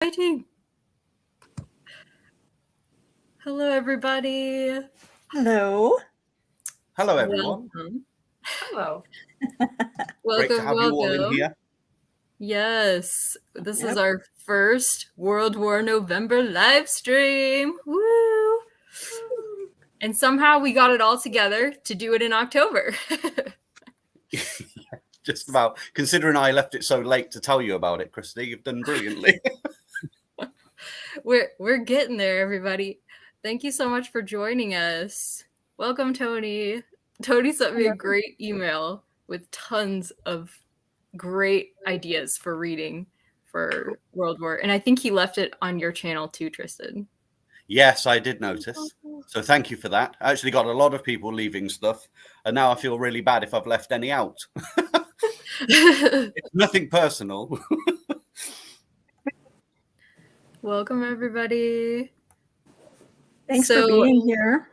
Fighting. Hello, everybody. Hello. Hello, everyone. Welcome. Hello. Great to have you all in here. Yes, this is our first World War November live stream. Woo! And somehow we got it all together to do it in October. Just about. Considering I left it so late to tell you about it, Christy, you've done brilliantly. We're getting there, everybody. Thank you so much for joining us. Welcome, Tony. Tony sent me a great email with tons of great ideas for reading for World War. And I think he left it on your channel too, Tristan. Yes, I did notice. So thank you for that. I actually got a lot of people leaving stuff. And now I feel really bad if I've left any out. It's nothing personal. Welcome, everybody. Thanks for being here.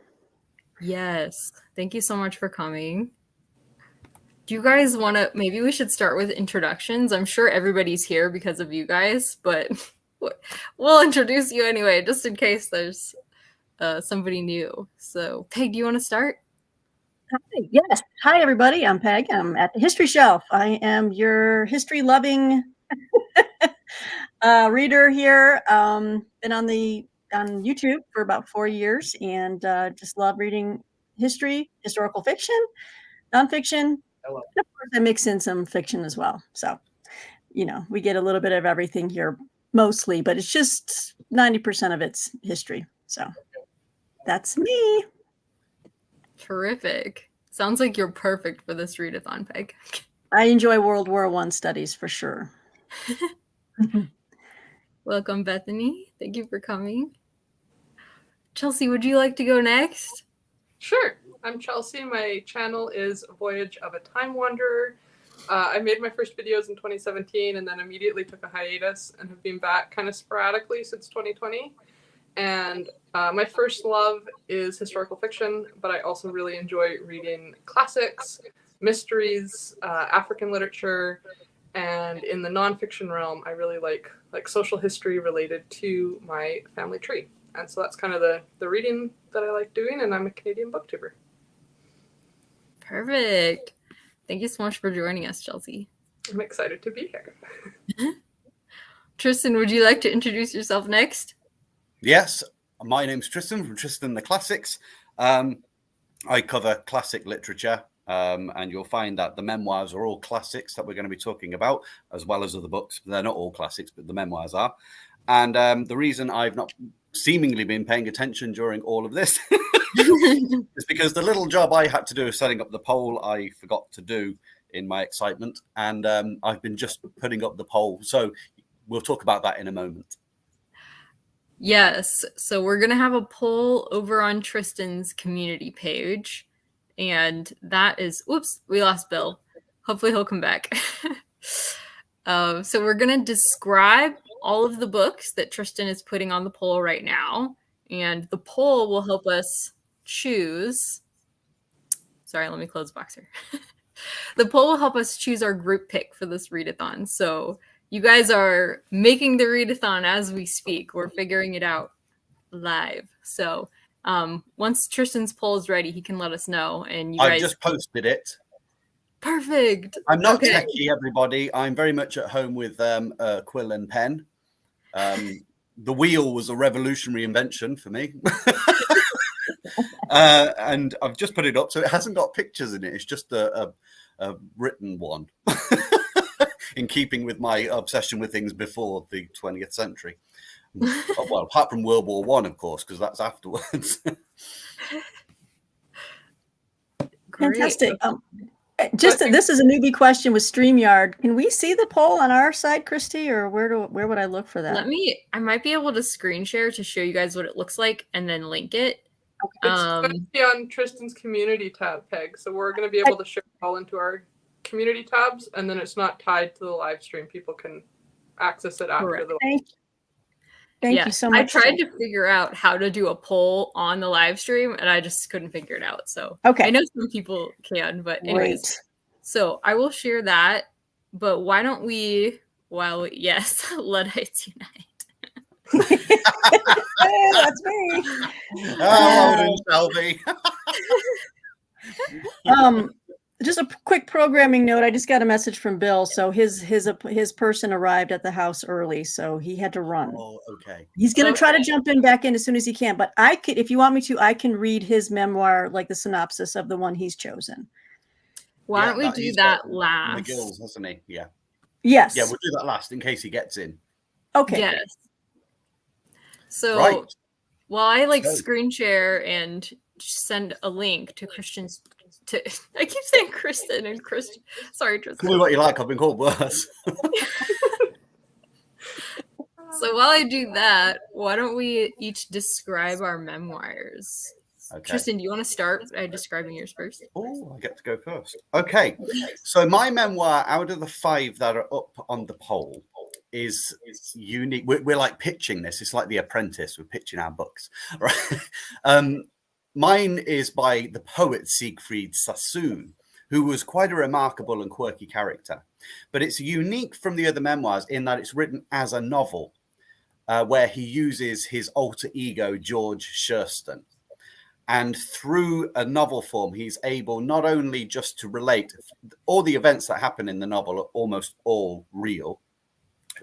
Yes. Thank you so much for coming. Do you guys want to, maybe we should start with introductions. I'm sure everybody's here because of you guys, but we'll introduce you anyway, just in case there's somebody new. So Peg, do you want to start? Hi. Yes. Hi, everybody. I'm Peg. I'm at the History Shelf. I am your history-loving reader here. Been on YouTube for about 4 years and just love reading history, historical fiction, nonfiction. And of course, I mix in some fiction as well. So, we get a little bit of everything here mostly, but it's just 90% of it's history. So that's me. Terrific. Sounds like you're perfect for this readathon, Peg. I enjoy World War I studies for sure. Welcome, Bethany. Thank you for coming. Chelsea, would you like to go next? Sure. I'm Chelsea. My channel is Voyage of a Time Wanderer. I made my first videos in 2017 and then immediately took a hiatus and have been back kind of sporadically since 2020. And my first love is historical fiction, but I also really enjoy reading classics, mysteries, African literature, and in the nonfiction realm, I really like social history related to my family tree. And so that's kind of the reading that I like doing, and I'm a Canadian booktuber. Perfect. Thank you so much for joining us, Chelsea. I'm excited to be here. Tristan, would you like to introduce yourself next? Yes, my name's Tristan from Tristan the Classics. I cover classic literature, and you'll find that the memoirs are all classics that we're going to be talking about, as well as other books. They're not all classics, but the memoirs are. And the reason I've not seemingly been paying attention during all of this is because the little job I had to do of setting up the poll, I forgot to do in my excitement. And I've been just putting up the poll. So we'll talk about that in a moment. Yes. So we're going to have a poll over on Tristan's community page. And that is, oops, we lost Bill. Hopefully he'll come back. So we're going to describe all of the books that Tristan is putting on the poll right now. And the poll will help us choose. Sorry, let me close Boxer. The poll will help us choose our group pick for this readathon. So you guys are making the readathon as we speak. We're figuring it out live. So once Tristan's poll is ready, he can let us know. And you guys, I've just posted it. Perfect. I'm not techie, everybody. I'm very much at home with quill and pen. The wheel was a revolutionary invention for me. And I've just put it up, so it hasn't got pictures in it. It's just a written one. In keeping with my obsession with things before the 20th century. Well, apart from World War I, of course, because that's afterwards. Fantastic. This is a newbie question with StreamYard. Can we see the poll on our side, Christy, or where would I look for that? I might be able to screen share to show you guys what it looks like and then link it. Okay. It's going to be on Tristan's community tab, Peg. So we're going to be able to share it all into our community tabs, and then it's not tied to the live stream. People can access it after the Thank you so much. I tried to figure out how to do a poll on the live stream, and I just couldn't figure it out. So I know some people can, but anyways. So I will share that. But why don't we, Luddites Unite. Hey, that's me. Oh, Shelby. Just a quick programming note. I just got a message from Bill. So his person arrived at the house early, so he had to run. Oh, okay. He's going to try to jump in back in as soon as he can. But I could, if you want me to, I can read his memoir, like the synopsis of the one he's chosen. Why don't we do that last? McGill's, hasn't he? Yeah. Yes. Yeah, we'll do that last in case he gets in. Okay. Yes. So right. while I screen share and send a link to Christian's I keep saying Kristen and Christian. Sorry, Tristan. Call me what you like. I've been called worse. So while I do that, why don't we each describe our memoirs? Okay. Tristan, do you want to start by describing yours first? Oh, I get to go first. Okay. So my memoir, out of the 5 that are up on the poll, is unique. We're like pitching this. It's like The Apprentice. We're pitching our books, right? Mine is by the poet Siegfried Sassoon, who was quite a remarkable and quirky character. But it's unique from the other memoirs in that it's written as a novel, where he uses his alter ego, George Shurston. And through a novel form, he's able not only just to relate all the events that happen in the novel are almost all real,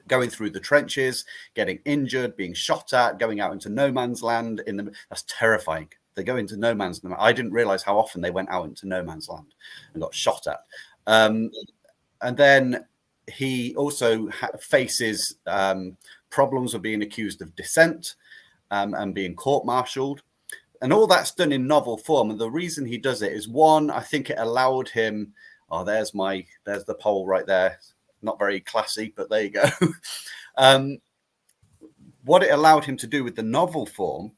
going through the trenches, getting injured, being shot at, going out into no man's land. That's terrifying. They go into no man's land. I didn't realize how often they went out into no man's land and got shot at. And then he also faces problems of being accused of dissent and being court-martialed. And all that's done in novel form. And the reason he does it is, one, I think it allowed him, there's the poll right there. Not very classy, but there you go. What it allowed him to do with the novel form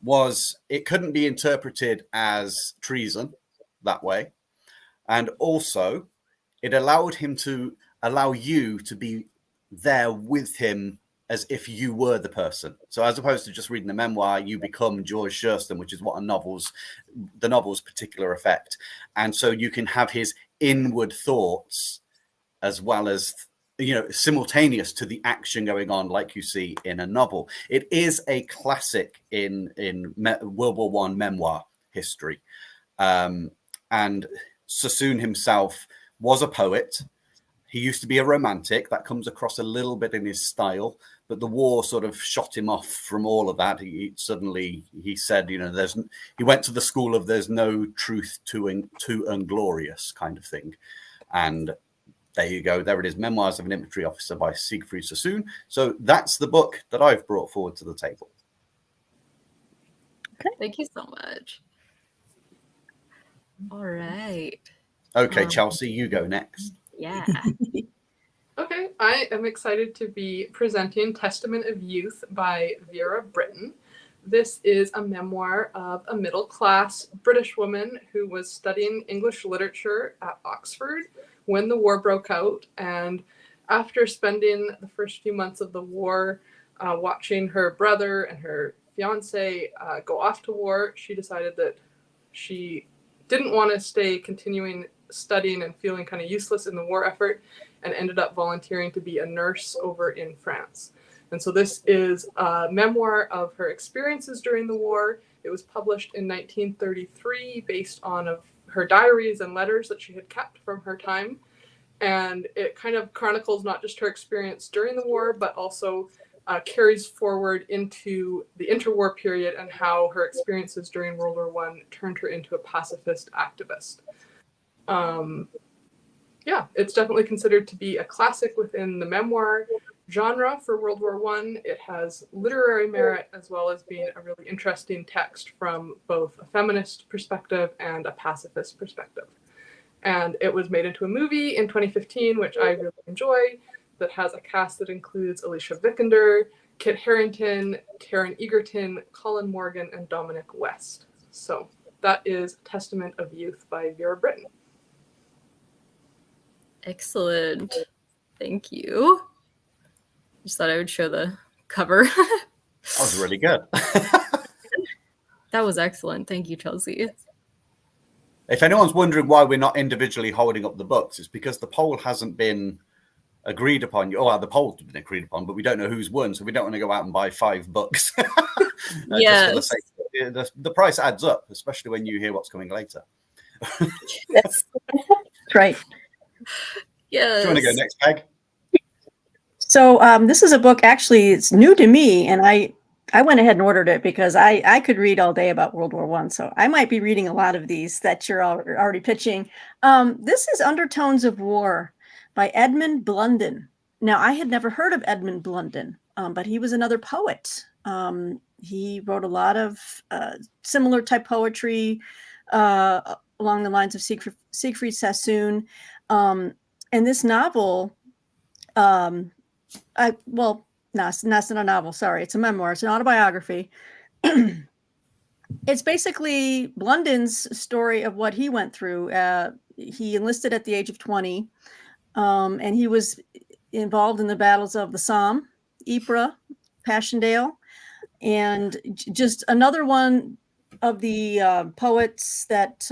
was it couldn't be interpreted as treason that way. And also it allowed him to allow you to be there with him as if you were the person. So as opposed to just reading the memoir, you become George Shurston, which is what the novel's particular effect. And so you can have his inward thoughts as well as, simultaneous to the action going on, like you see in a novel. It is a classic in World War I memoir history. And Sassoon himself was a poet. He used to be a romantic. That comes across a little bit in his style, but the war sort of shot him off from all of that. He said, he went to the school of there's no truth too inglorious kind of thing. And there you go. There it is. Memoirs of an Infantry Officer by Siegfried Sassoon. So that's the book that I've brought forward to the table. Okay. Thank you so much. All right. Okay, Chelsea, you go next. Yeah. Okay, I am excited to be presenting Testament of Youth by Vera Brittain. This is a memoir of a middle-class British woman who was studying English literature at Oxford when the war broke out. And after spending the first few months of the war watching her brother and her fiance go off to war, she decided that she didn't want to stay continuing studying and feeling kind of useless in the war effort, and ended up volunteering to be a nurse over in France. And so this is a memoir of her experiences during the war. It was published in 1933 based on her diaries and letters that she had kept from her time. And it kind of chronicles not just her experience during the war, but also carries forward into the interwar period and how her experiences during World War I turned her into a pacifist activist. It's definitely considered to be a classic within the memoir genre for World War I. It has literary merit as well as being a really interesting text from both a feminist perspective and a pacifist perspective. And it was made into a movie in 2015, which I really enjoy, that has a cast that includes Alicia Vikander, Kit Harington, Taron Egerton, Colin Morgan, and Dominic West. So that is Testament of Youth by Vera Brittain. Excellent. Thank you. Just thought I would show the cover. That was really good. That was excellent. Thank you, Chelsea. If anyone's wondering why we're not individually holding up the books, it's because the poll hasn't been agreed upon. Oh, well, the polls have been agreed upon, but we don't know who's won, so we don't want to go out and buy 5 books. Just for the sake of it. The price adds up, especially when you hear what's coming later. That's right. Yes. Do you want to go next, Peg? So this is a book, actually, it's new to me, and I went ahead and ordered it because I could read all day about World War I, so I might be reading a lot of these that you're already pitching. This is Undertones of War by Edmund Blunden. Now, I had never heard of Edmund Blunden, but he was another poet. He wrote a lot of similar type poetry along the lines of Siegfried Sassoon. And this novel, no, it's not a novel. Sorry, it's a memoir. It's an autobiography. It's basically Blunden's story of what he went through. He enlisted at the age of 20, and he was involved in the battles of the Somme, Ypres, Passchendaele, and just another one of the poets that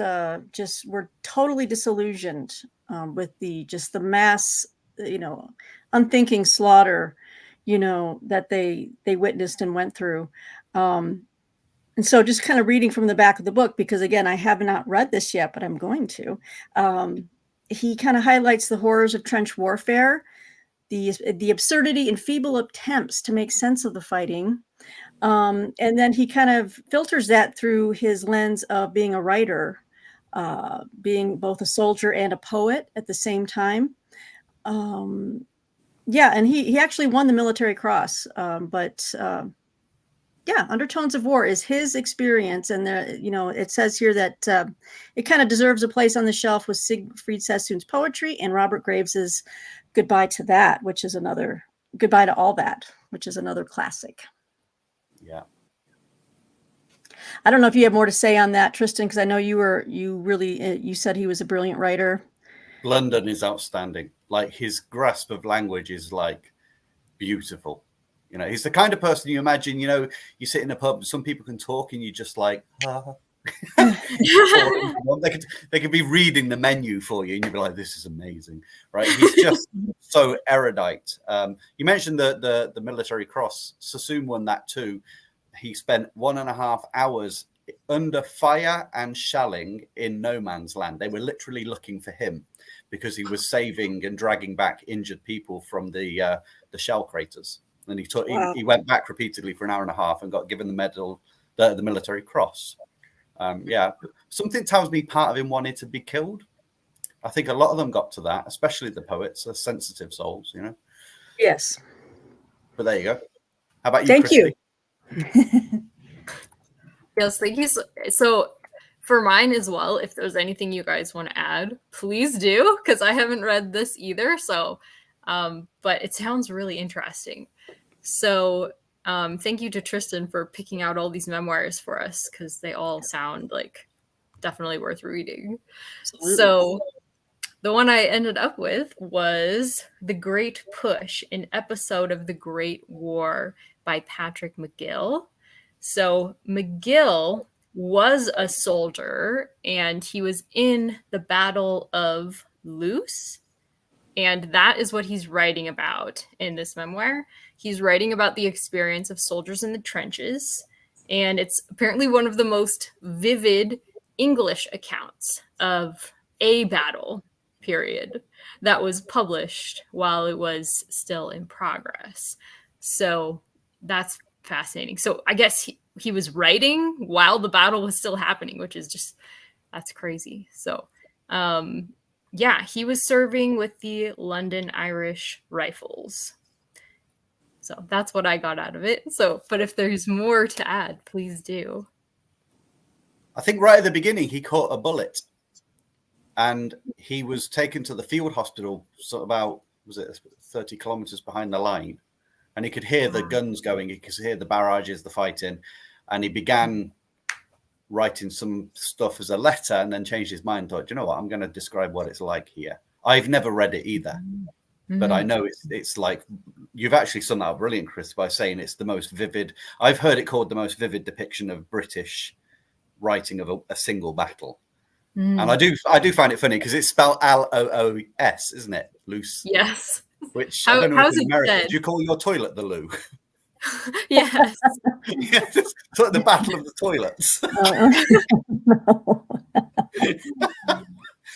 just were totally disillusioned with the mass, unthinking slaughter, that they witnessed and went through. And so just kind of reading from the back of the book, because again, I have not read this yet, but I'm going to. He kind of highlights the horrors of trench warfare, the absurdity and feeble attempts to make sense of the fighting. And then he kind of filters that through his lens of being a writer, being both a soldier and a poet at the same time. Yeah, and he actually won the Military Cross. Yeah, Undertones of War is his experience, and it says here that it kind of deserves a place on the shelf with Siegfried Sassoon's poetry and Robert Graves's Goodbye to That, which is another Goodbye to All That, which is another classic. Yeah. I don't know if you have more to say on that, Tristan, because I know you said he was a brilliant writer. London is outstanding. Like, his grasp of language is like beautiful. He's the kind of person you imagine, you sit in a pub, some people can talk and you just like, they could be reading the menu for you and you'd be like, this is amazing, right? He's just so erudite. You mentioned the Military Cross. Sassoon won that too. He spent 1.5 hours under fire and shelling in no man's land. They were literally looking for him because he was saving and dragging back injured people from the shell craters. And he went back repeatedly for 1.5 hours and got given the medal, the Military Cross. Yeah, something tells me part of him wanted to be killed. I think a lot of them got to that, especially the poets. They're sensitive souls, Yes. But there you go. How about you, Thank Christy? you. Yes, thank you. So for mine as well, if there's anything you guys want to add, please do, because I haven't read this either. So, but it sounds really interesting. So thank you to Tristan for picking out all these memoirs for us, because they all sound like definitely worth reading. Absolutely. So the one I ended up with was The Great Push, an episode of the Great War by Patrick McGill. So McGill was a soldier, and he was in the Battle of Loos. And that is what he's writing about in this memoir. He's writing about the experience of soldiers in the trenches. And it's apparently one of the most vivid English accounts of a battle, period, that was published while it was still in progress. So that's fascinating. So I guess he was writing while the battle was still happening, which is just, that's crazy. So, yeah, he was serving with the London Irish Rifles. So that's what I got out of it. So, but if there's more to add, please do. I think right at the beginning, he caught a bullet and he was taken to the field hospital, so about, 30 kilometers behind the line. And he could hear the guns going. He could hear the barrages, the fighting. And he began writing some stuff as a letter and then changed his mind. Thought, you know what? I'm going to describe what it's like here. I've never read it either, but I know it's like, you've actually summed that up brilliant, Chris, by saying it's the most vivid. I've heard it called the most vivid depiction of British writing of a single battle. And I do find it funny because it's spelled Loos, isn't it? Loose. Yes. Which I don't know how's if in it America, said? do you call your toilet the loo? Yes. Yes, it's like the battle of the toilets. No.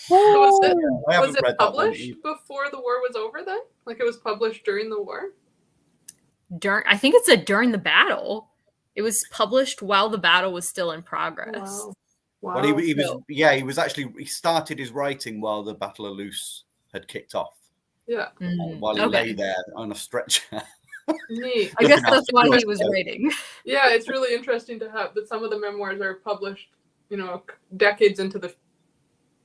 So was it I haven't read that one published either. before the war was over then? Like it was published during the war? I think it said during the battle. It was published while the battle was still in progress. Wow. Wow. Well, he started his writing while the Battle of Loos had kicked off. Yeah. While he lay there on a stretcher. Neat. I guess that's why he was writing. Yeah, it's really interesting to have that some of the memoirs are published, you know, decades into the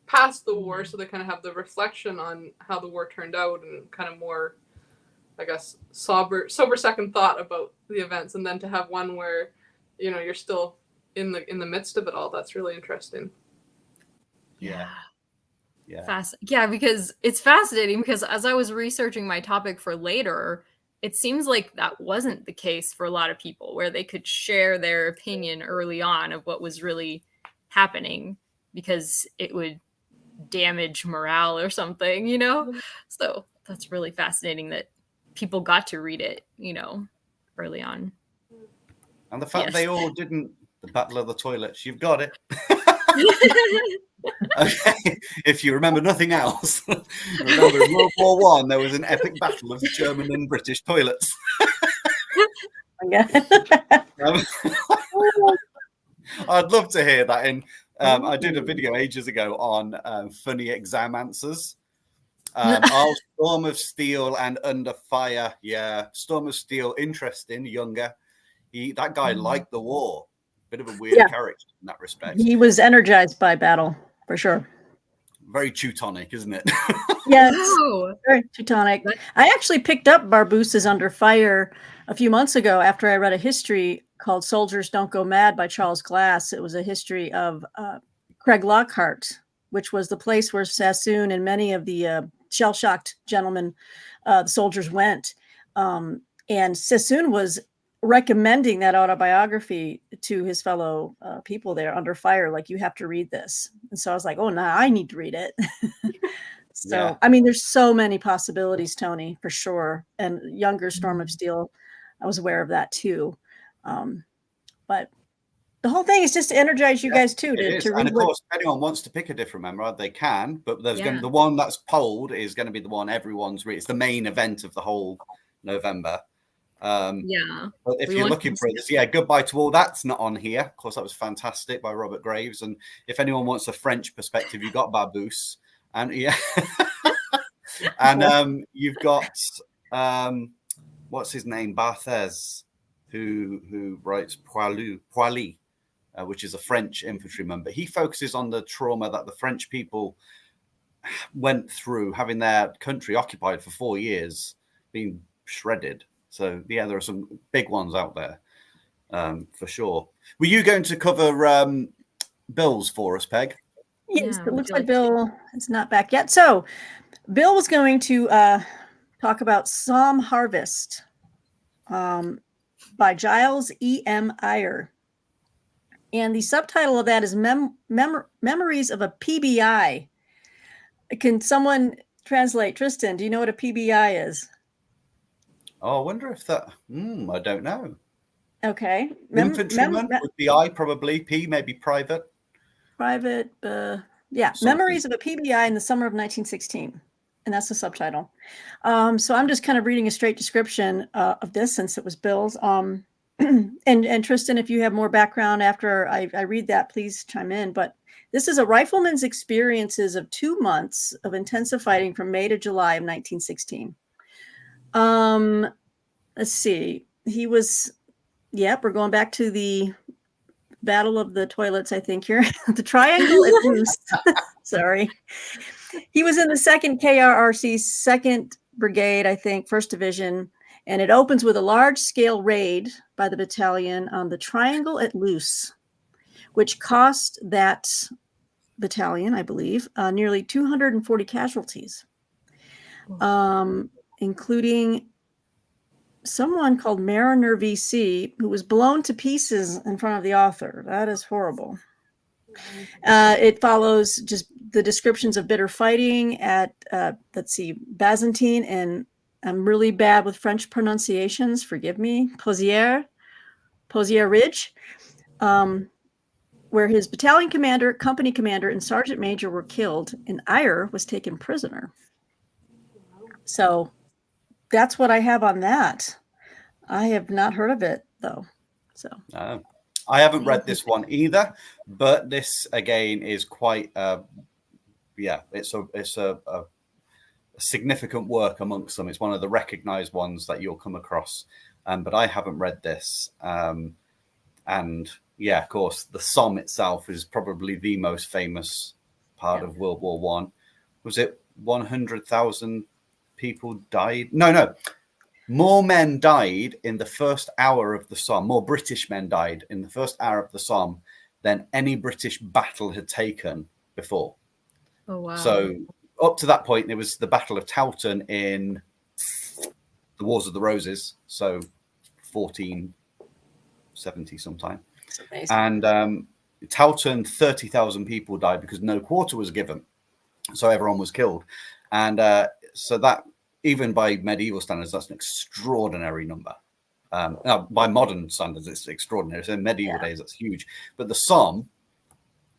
past the war, so they kind of have the reflection on how the war turned out and kind of more, I guess, sober second thought about the events, and then to have one where, you know, you're still in the midst of it all. That's really interesting. Yeah. Yeah, because it's fascinating because as I was researching my topic for later, it seems like that wasn't the case for a lot of people, where they could share their opinion early on of what was really happening because it would damage morale or something, you know? So that's really fascinating that people got to read it, you know, early on. And the fact they all didn't, the Battle of the Toilets, you've got it. Okay, if you remember nothing else, remember in World War One there was an epic battle of the German and British toilets. I'd love to hear that. I did a video ages ago on funny exam answers. Storm of Steel and Under Fire. Yeah, Storm of Steel, interesting, younger. That guy liked the war. Bit of a weird character in that respect. He was energized by battle, for sure. Very Teutonic, isn't it? Yes, very Teutonic. I actually picked up Barbusse's Under Fire a few months ago after I read a history called Soldiers Don't Go Mad by Charles Glass. It was a history of Craig Lockhart, which was the place where Sassoon and many of the shell-shocked gentlemen, the soldiers went. And Sassoon was recommending that autobiography to his fellow people there, Under Fire, like, you have to read this. And so I was like, oh, now I need to read it. So, I mean, there's so many possibilities, Tony, for sure. And younger Storm of Steel, I was aware of that too. But the whole thing is just to energize you guys too. To read. And of course, if anyone wants to pick a different memoir, they can. But there's the one that's polled is going to be the one everyone's reading. It's the main event of the whole November. But if you're looking for it, Goodbye to All That's not on here. Of course, that was fantastic by Robert Graves. And if anyone wants a French perspective, you've got Barbousse, and and you've got what's his name, Barthez, who writes Poilus, which is a French infantryman. But he focuses on the trauma that the French people went through, having their country occupied for 4 years, being shredded. So, there are some big ones out there, for sure. Were you going to cover Bill's for us, Peg? Yes, it looks like Bill is not back yet. So, Bill was going to talk about Psalm Harvest by Giles E.M. Eyre. And the subtitle of that is Memories of a PBI. Can someone translate? Tristan, do you know what a PBI is? Oh, I wonder if that. I don't know. Okay. Infantryman would be I, probably. P, maybe private. Private, Memories of a PBI in the summer of 1916. And that's the subtitle. So I'm just kind of reading a straight description of this since it was Bill's. And Tristan, if you have more background after I read that, please chime in. But this is a rifleman's experiences of 2 months of intensive fighting from May to July of 1916. Let's see. He was, we're going back to the Battle of the Toilets, I think here. The Triangle at Loos. Sorry. He was in the 2nd KRRC, 2nd Brigade, I think, 1st Division. And it opens with a large-scale raid by the battalion on the Triangle at Loos, which cost that battalion, I believe, nearly 240 casualties, including someone called Mariner VC, who was blown to pieces in front of the author. That is horrible. It follows just the descriptions of bitter fighting at, Byzantine and I'm really bad with French pronunciations. Forgive me. Pozières Ridge, where his battalion commander, company commander, and sergeant major were killed, and Eyre was taken prisoner. So that's what I have on that. I have not heard of it, though. So I haven't read this one either, but this again is quite it's a significant work amongst them. It's one of the recognized ones that you'll come across, but I haven't read this. And yeah, of course, the Somme itself is probably the most famous part of World War One. Was it 100,000 people died? No. More men died in the first hour of the Somme. More British men died in the first hour of the Somme than any British battle had taken before. Oh, wow. So up to that point, there was the Battle of Towton in the Wars of the Roses. So 1470 sometime. And Towton, 30,000 people died because no quarter was given. So everyone was killed. And so that, even by medieval standards, that's an extraordinary number. Now, by modern standards, it's extraordinary. So in medieval days, that's huge. But the Somme,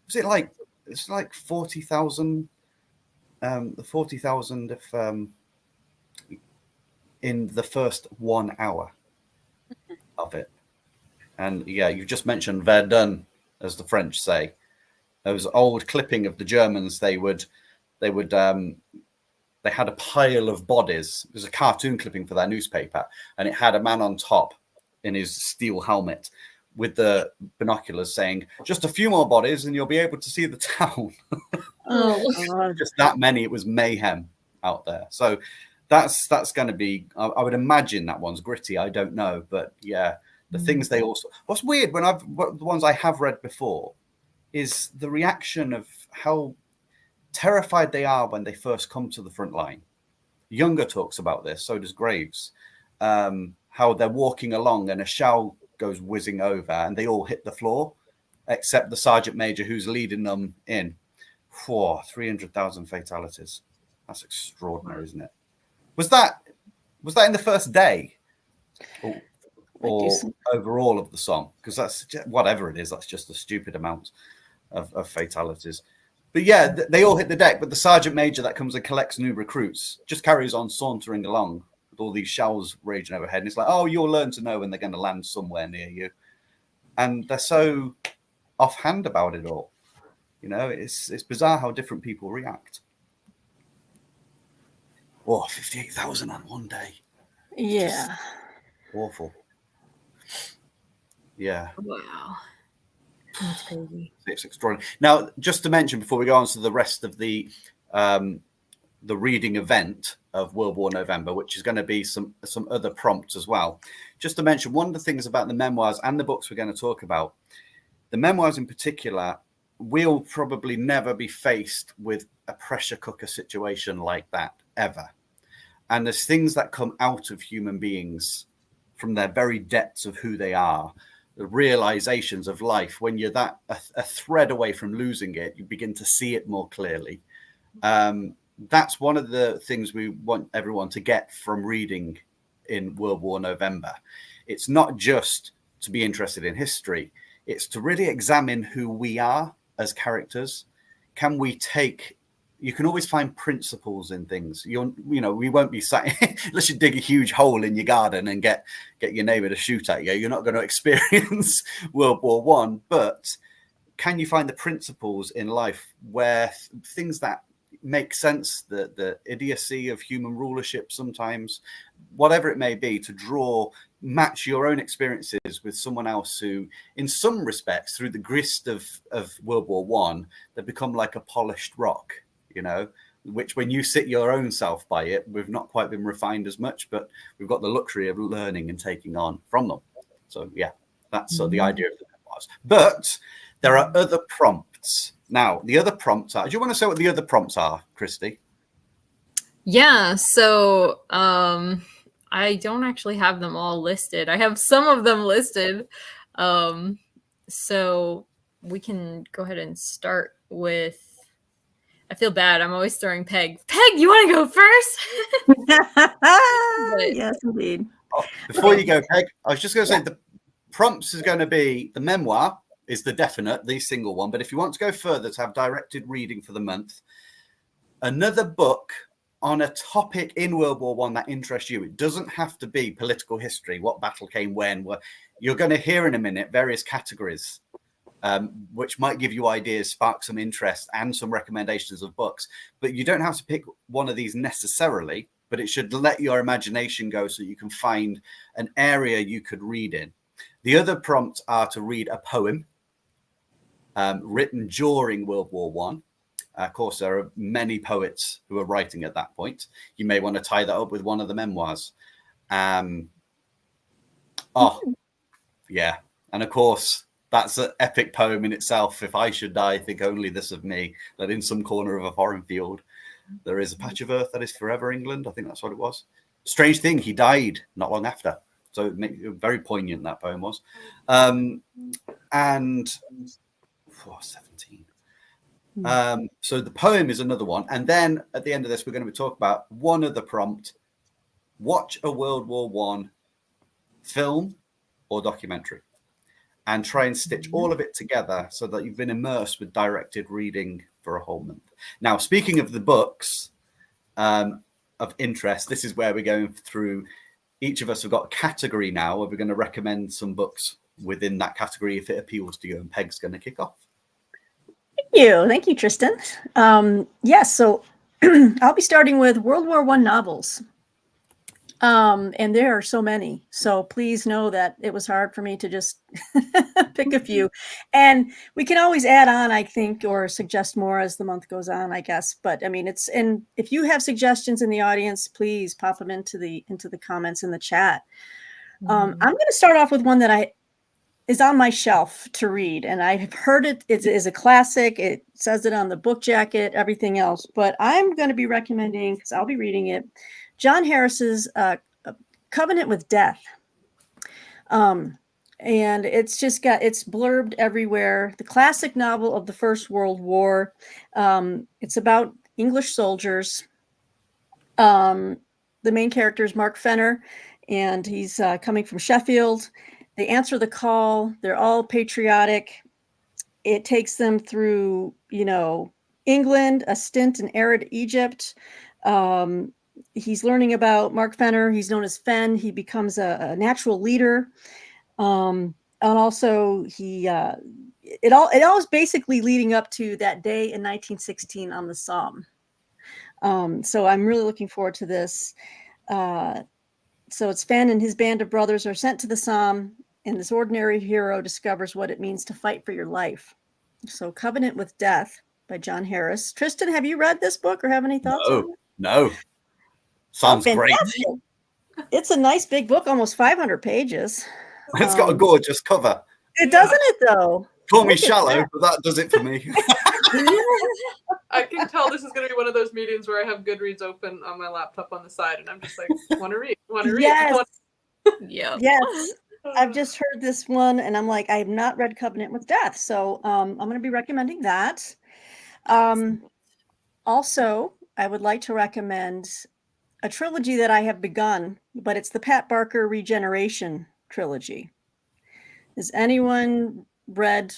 was it like, it's like 40,000, the 40,000 in the first 1 hour of it. And yeah, you just mentioned Verdun, as the French say. There was an old clipping of the Germans. They had a pile of bodies. It was a cartoon clipping for their newspaper, and it had a man on top in his steel helmet with the binoculars saying, "Just a few more bodies and you'll be able to see the town." Oh, just that many. It was mayhem out there. So that's going to be, I would imagine that one's gritty. I don't know, but yeah, the things they also, what's weird the ones I have read before is the reaction of how terrified they are when they first come to the front line. Younger talks about this, so does Graves, how they're walking along and a shell goes whizzing over and they all hit the floor, except the sergeant major who's leading them in. 300,000 fatalities. That's extraordinary, isn't it? Was that in the first day? Or overall of the Somme? Because that's whatever it is, that's just a stupid amount of fatalities. But yeah, they all hit the deck, but the sergeant major that comes and collects new recruits just carries on sauntering along with all these shells raging overhead. And it's like, oh, you'll learn to know when they're going to land somewhere near you. And they're so offhand about it all. You know, it's bizarre how different people react. 58,000 on one day. Yeah. Just awful. Yeah. Wow. That's crazy. It's extraordinary. Now, just to mention before we go on to the rest of the reading event of World War November, which is going to be some other prompts as well. Just to mention, one of the things about the memoirs and the books we're going to talk about, the memoirs in particular, we'll probably never be faced with a pressure cooker situation like that ever. And there's things that come out of human beings from their very depths of who they are, the realizations of life. When you're that a thread away from losing it, you begin to see it more clearly. That's one of the things we want everyone to get from reading in World War November. It's not just to be interested in history. It's to really examine who we are as characters. Can we take, you can always find principles in things. We won't be sat unless you dig a huge hole in your garden and get your neighbor to shoot at you. You're not going to experience World War One, but can you find the principles in life where things that make sense, the idiocy of human rulership sometimes, whatever it may be, to match your own experiences with someone else who, in some respects, through the grist of World War One, they become like a polished rock, which when you sit your own self by it, we've not quite been refined as much, but we've got the luxury of learning and taking on from them. So yeah, that's the idea of the memoirs. But there are other prompts. Now, the other prompts are, do you want to say what the other prompts are, Christy? Yeah, so I don't actually have them all listed. I have some of them listed. So we can go ahead and start with, I feel bad. I'm always throwing Peg. Peg, you want to go first? Yes, indeed. Oh, before you go, Peg, I was just going to say the prompts is going to be the memoir is the definite, the single one. But if you want to go further to have directed reading for the month, another book on a topic in World War One that interests you. It doesn't have to be political history, what battle came when. You're going to hear in a minute various categories, which might give you ideas, spark some interest and some recommendations of books. But you don't have to pick one of these necessarily, but it should let your imagination go so you can find an area you could read in. The other prompts are to read a poem written during World War One. Of course, there are many poets who are writing at that point. You may want to tie that up with one of the memoirs. And of course, that's an epic poem in itself. If I should die, think only this of me, that in some corner of a foreign field, there is a patch of earth that is forever England. I think that's what it was. Strange thing, he died not long after. So very poignant that poem was. And 17. So the poem is another one. And then at the end of this, we're going to talk about one other prompt. Watch a World War One film or documentary and try and stitch all of it together so that you've been immersed with directed reading for a whole month. Now, speaking of the books of interest, this is where we're going through. Each of us have got a category now where we're going to recommend some books within that category if it appeals to you. And Peg's going to kick off. Thank you, Tristan. Yes, so I'll be starting with World War I novels. And there are so many. So please know that it was hard for me to just pick a few. And we can always add on, I think, or suggest more as the month goes on, I guess. But I mean, and if you have suggestions in the audience, please pop them into the comments in the chat. I'm going to start off with one that is on my shelf to read, and I've heard it is a classic. It says it on the book jacket, everything else, but I'm going to be recommending, because I'll be reading it, John Harris's Covenant with Death. And it's blurbed everywhere. The classic novel of the First World War. It's about English soldiers. The main character is Mark Fenner, and he's coming from Sheffield. They answer the call. They're all patriotic. It takes them through, England, a stint in arid Egypt. He's learning about Mark Fenner. He's known as Fen. He becomes a natural leader. And also it all is basically leading up to that day in 1916 on the Somme. So I'm really looking forward to this. So it's Fen and his band of brothers are sent to the Somme, and this ordinary hero discovers what it means to fight for your life. So Covenant with Death by John Harris. Tristan, have you read this book or have any thoughts on it? No. Sounds great. It's a nice big book, almost 500 pages. It's got a gorgeous cover. It doesn't it, though? Call me shallow, but that does it for me. I can tell this is going to be one of those meetings where I have Goodreads open on my laptop on the side, and I'm just like, want to read. Yes. Yeah. Yes. I've just heard this one, and I'm like, I have not read Covenant with Death, so I'm going to be recommending that. Also, I would like to recommend a trilogy that I have begun, but it's the Pat Barker Regeneration trilogy. Has anyone read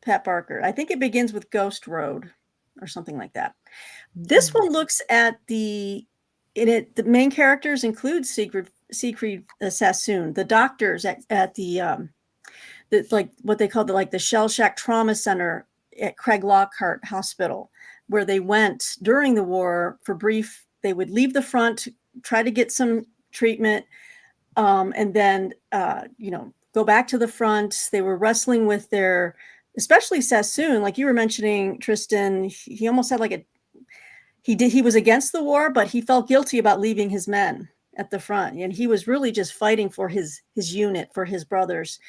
Pat Barker? I think it begins with Ghost Road or something like that. This one looks at the main characters include Siegfried Sassoon, the doctors at the like what they call the Shell Shack Trauma Center at Craig Lockhart Hospital, where they went during the war for brief. They would leave the front, try to get some treatment, and then go back to the front. They were wrestling with especially Sassoon, like you were mentioning, Tristan. He almost had he was against the war, but he felt guilty about leaving his men at the front, and he was really just fighting for his unit, for his brothers,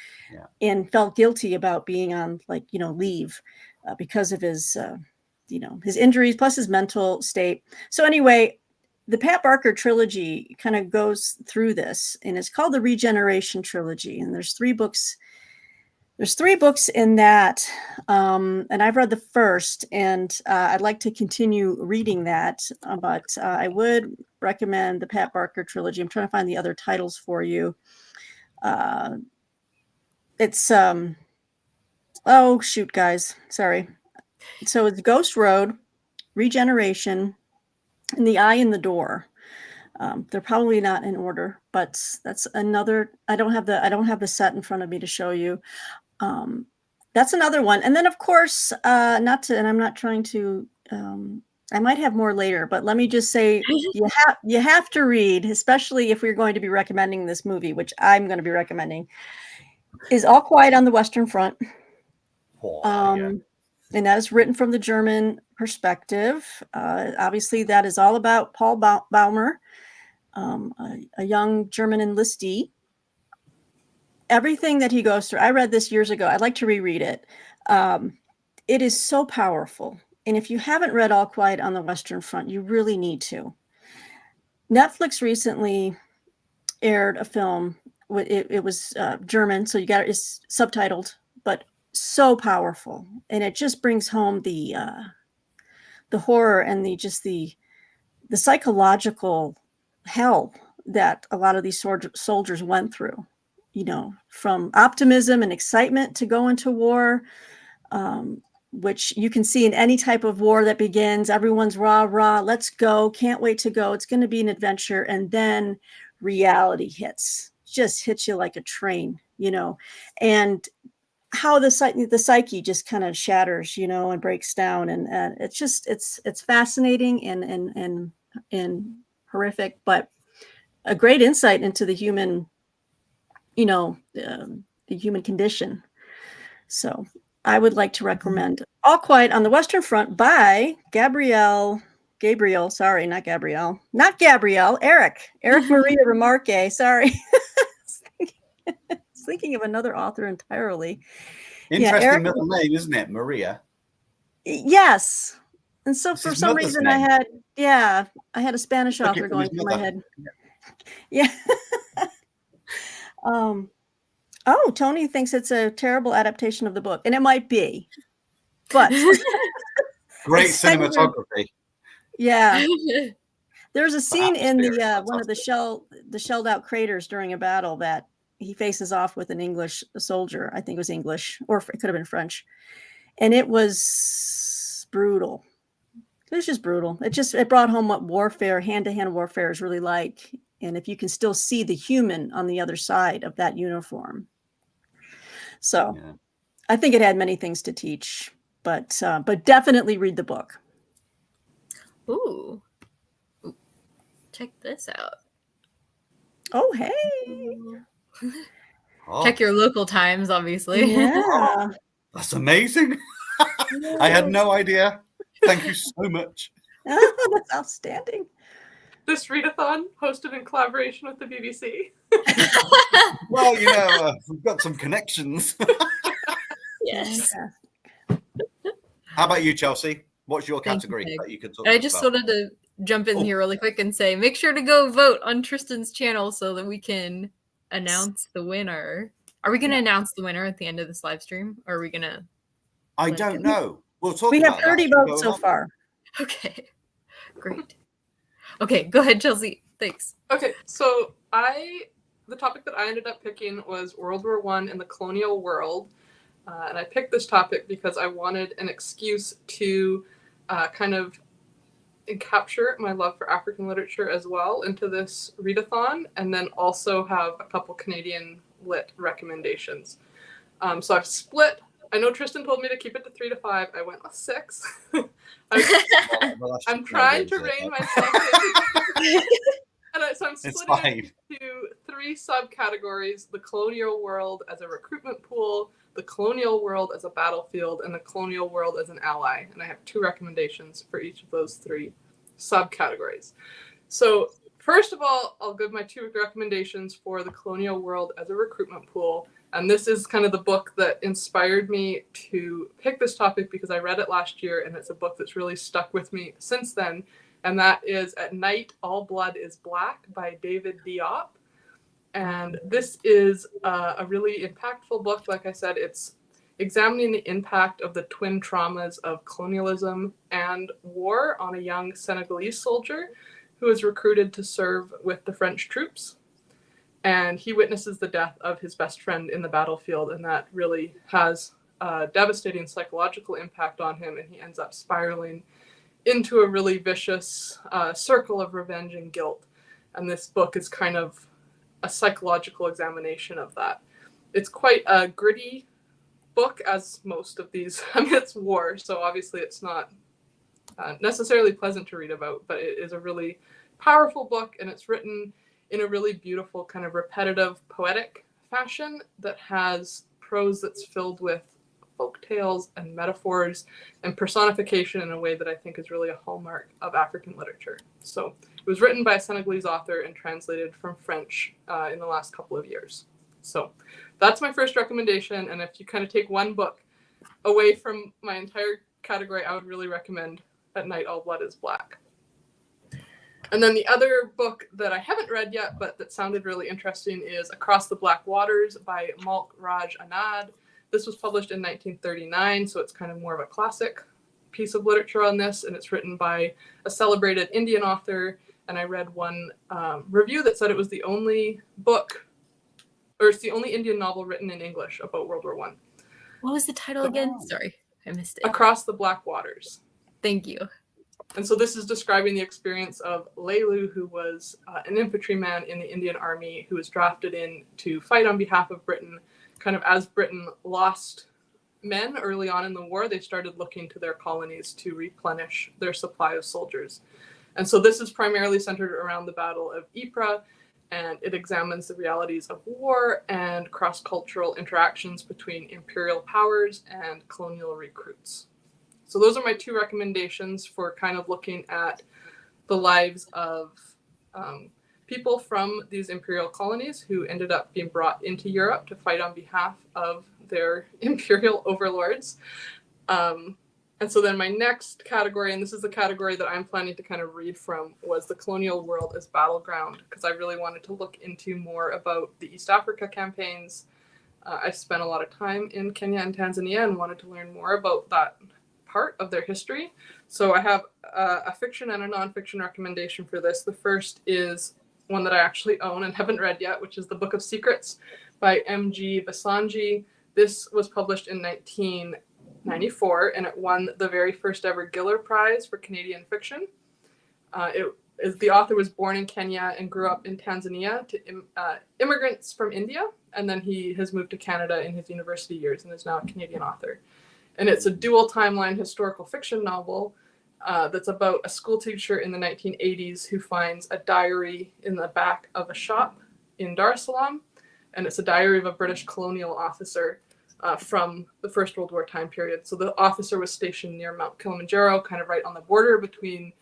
and felt guilty about being on leave because of his his injuries plus his mental state. So anyway, the Pat Barker trilogy kind of goes through this, and it's called the Regeneration trilogy, and there's 3 books There's 3 books in that, and I've read the first, and I'd like to continue reading that, but I would recommend the Pat Barker trilogy. I'm trying to find the other titles for you. It's oh shoot, guys, sorry. So it's Ghost Road, Regeneration, and The Eye in the Door. They're probably not in order, but that's another. I don't have the set in front of me to show you. That's another one. And then of course, and I'm not trying to, I might have more later, but let me just say you have to read, especially if we're going to be recommending this movie, which I'm going to be recommending, is All Quiet on the Western Front. Yeah. And that is written from the German perspective. Obviously, that is all about Paul Baumer, a young German enlistee. Everything that he goes through, I read this years ago. I'd like to reread it. It is so powerful. And if you haven't read All Quiet on the Western Front, you really need to. Netflix recently aired a film. It was German, so it's subtitled, but so powerful. And it just brings home the horror and the psychological hell that a lot of these soldiers went through. You know, from optimism and excitement to go into war, which you can see in any type of war that begins. Everyone's rah, rah, let's go, can't wait to go. It's going to be an adventure. And then reality just hits you like a train, you know, and how the psyche just kind of shatters, you know, and breaks down. And it's fascinating and horrific, but a great insight into the human, you know, the human condition. So I would like to recommend All Quiet on the Western Front by Eric Maria Remarque. Sorry. I was thinking of another author entirely. Interesting middle name, isn't it? Maria. Yes. And so It's for his some mother's reason name. I had a Spanish author going through my head. Yeah. Oh, Tony thinks it's a terrible adaptation of the book, and it might be, but great cinematography. Yeah, there's a scene in the one of the shelled out craters during a battle that he faces off with an English soldier. I think it was English, or it could have been French, and it was brutal. It was just brutal. It brought home what warfare, hand-to-hand warfare, is really like, and if you can still see the human on the other side of that uniform. So yeah. I think it had many things to teach, but definitely read the book. Ooh. Check this out. Oh, hey. Check your local times, obviously. Yeah. That's amazing. I had no idea. Thank you so much. That's outstanding. This readathon hosted in collaboration with the BBC. Well, you know, we've got some connections. Yes. How about you, Chelsea? What's your category that you could talk about? I just wanted to jump in here really quick and say, make sure to go vote on Tristan's channel so that we can announce the winner. Are we going to announce the winner at the end of this live stream? Or are we going to? I don't know. We'll talk. We have 30 votes so far. Okay. Great. Okay, go ahead, Chelsea. Thanks. Okay, so the topic that I ended up picking was World War I in the colonial world. And I picked this topic because I wanted an excuse to kind of capture my love for African literature as well into this readathon, and then also have a couple Canadian lit recommendations. So I've split. I know Tristan told me to keep it to 3 to 5. I went with 6. I'm trying to rein myself in. So I'm splitting it into 3 subcategories: the colonial world as a recruitment pool, the colonial world as a battlefield, and the colonial world as an ally. And I have 2 recommendations for each of those 3 subcategories. So first of all, I'll give my 2 recommendations for the colonial world as a recruitment pool. And this is kind of the book that inspired me to pick this topic because I read it last year, and it's a book that's really stuck with me since then. And that is At Night, All Blood is Black by David Diop. And this is a really impactful book. Like I said, it's examining the impact of the twin traumas of colonialism and war on a young Senegalese soldier who is recruited to serve with the French troops. And he witnesses the death of his best friend in the battlefield, and that really has a devastating psychological impact on him, and he ends up spiraling into a really vicious circle of revenge and guilt. And this book is kind of a psychological examination of that. It's quite a gritty book, as most of these. I mean, it's war, so obviously it's not necessarily pleasant to read about, but it is a really powerful book, and it's written in a really beautiful, kind of repetitive, poetic fashion that has prose that's filled with folk tales and metaphors and personification in a way that I think is really a hallmark of African literature. So it was written by a Senegalese author and translated from French in the last couple of years. So that's my first recommendation. And if you kind of take one book away from my entire category, I would really recommend At Night All Blood is Black. And then the other book that I haven't read yet, but that sounded really interesting, is Across the Black Waters by Malk Raj Anand. This was published in 1939, so it's kind of more of a classic piece of literature on this, and it's written by a celebrated Indian author. And I read one review that said it was the only book, or it's the only Indian novel written in English about World War I. What was the title again? Sorry, I missed it. Across the Black Waters. Thank you. And so this is describing the experience of Lelu, who was an infantryman in the Indian Army who was drafted in to fight on behalf of Britain. Kind of as Britain lost men early on in the war, they started looking to their colonies to replenish their supply of soldiers. And so this is primarily centered around the Battle of Ypres, and it examines the realities of war and cross-cultural interactions between imperial powers and colonial recruits. So those are my two recommendations for kind of looking at the lives of people from these imperial colonies who ended up being brought into Europe to fight on behalf of their imperial overlords. And so then my next category, and this is the category that I'm planning to kind of read from, was The Colonial World as Battleground, because I really wanted to look into more about the East Africa campaigns. I spent a lot of time in Kenya and Tanzania and wanted to learn more about that part of their history. So I have a fiction and a nonfiction recommendation for this. The first is one that I actually own and haven't read yet, which is The Book of Secrets by M.G. Vasanji. This was published in 1994, and it won the very first ever Giller Prize for Canadian fiction. The author was born in Kenya and grew up in Tanzania to immigrants from India, and then he has moved to Canada in his university years and is now a Canadian author. And it's a dual timeline historical fiction novel that's about a school teacher in the 1980s who finds a diary in the back of a shop in Dar es Salaam. And it's a diary of a British colonial officer from the First World War time period. So the officer was stationed near Mount Kilimanjaro, kind of right on the border between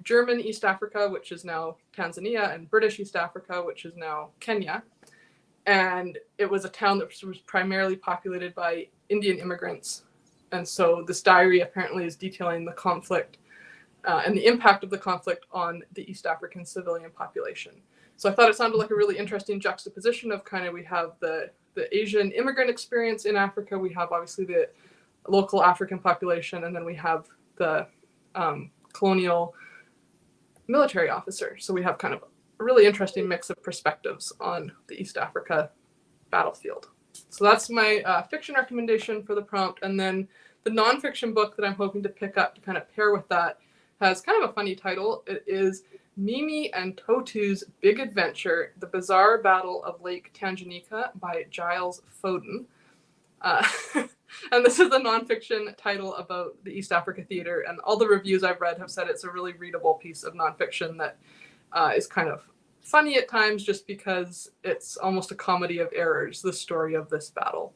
German East Africa, which is now Tanzania, and British East Africa, which is now Kenya. And it was a town that was primarily populated by Indian immigrants. And so this diary apparently is detailing the conflict and the impact of the conflict on the East African civilian population. So I thought it sounded like a really interesting juxtaposition of kind of, we have the Asian immigrant experience in Africa, we have obviously the local African population, and then we have the colonial military officer. So we have kind of a really interesting mix of perspectives on the East Africa battlefield. So that's my fiction recommendation for the prompt. And then the nonfiction book that I'm hoping to pick up to kind of pair with that has kind of a funny title. It is Mimi and Totu's Big Adventure, The Bizarre Battle of Lake Tanganyika by Giles Foden. And this is a nonfiction title about the East Africa Theater. And all the reviews I've read have said it's a really readable piece of nonfiction that is kind of funny at times, just because it's almost a comedy of errors, the story of this battle.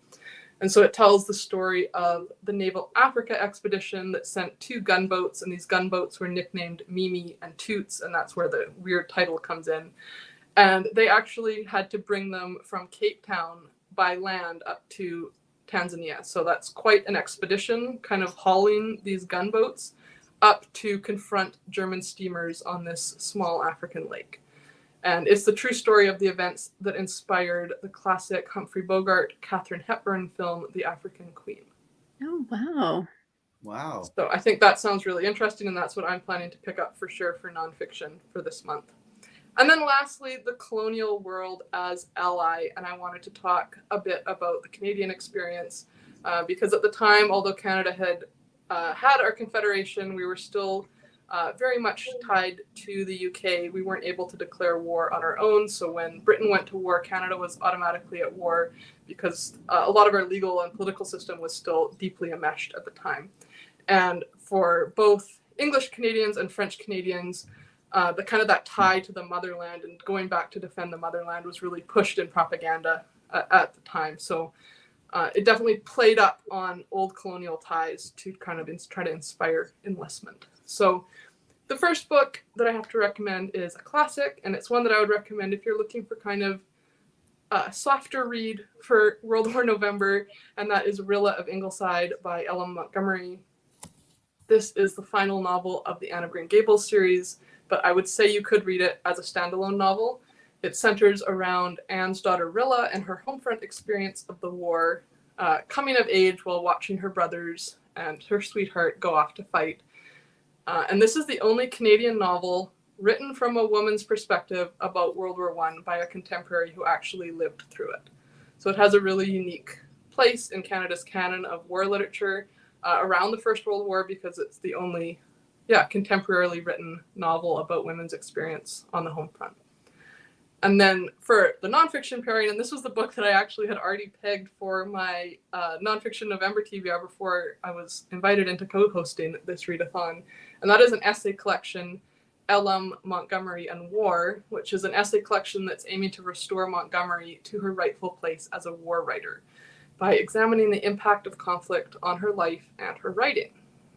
And so it tells the story of the Naval Africa expedition that sent 2 gunboats, and these gunboats were nicknamed Mimi and Toots, and that's where the weird title comes in. And they actually had to bring them from Cape Town by land up to Tanzania. So that's quite an expedition, kind of hauling these gunboats up to confront German steamers on this small African lake. And it's the true story of the events that inspired the classic Humphrey Bogart, Katharine Hepburn film, The African Queen. Oh, wow. Wow. So I think that sounds really interesting, and that's what I'm planning to pick up for sure for nonfiction for this month. And then lastly, the colonial world as ally. And I wanted to talk a bit about the Canadian experience because at the time, although Canada had had our confederation, we were still very much tied to the UK. We weren't able to declare war on our own. So when Britain went to war, Canada was automatically at war because a lot of our legal and political system was still deeply enmeshed at the time. And for both English Canadians and French Canadians, the kind of that tie to the motherland and going back to defend the motherland was really pushed in propaganda at the time. So it definitely played up on old colonial ties to kind of try to inspire enlistment. So the first book that I have to recommend is a classic, and it's one that I would recommend if you're looking for kind of a softer read for World War November, and that is Rilla of Ingleside by L.M. Montgomery. This is the final novel of the Anne of Green Gables series, but I would say you could read it as a standalone novel. It centers around Anne's daughter Rilla and her homefront experience of the war, coming of age while watching her brothers and her sweetheart go off to fight. And this is the only Canadian novel written from a woman's perspective about World War I by a contemporary who actually lived through it. So it has a really unique place in Canada's canon of war literature around the First World War because it's the only contemporarily written novel about women's experience on the home front. And then for the nonfiction pairing, and this was the book that I actually had already pegged for my nonfiction November TBR before I was invited into co-hosting this readathon, and that is an essay collection, L.M. Montgomery and War, which is an essay collection that's aiming to restore Montgomery to her rightful place as a war writer by examining the impact of conflict on her life and her writing.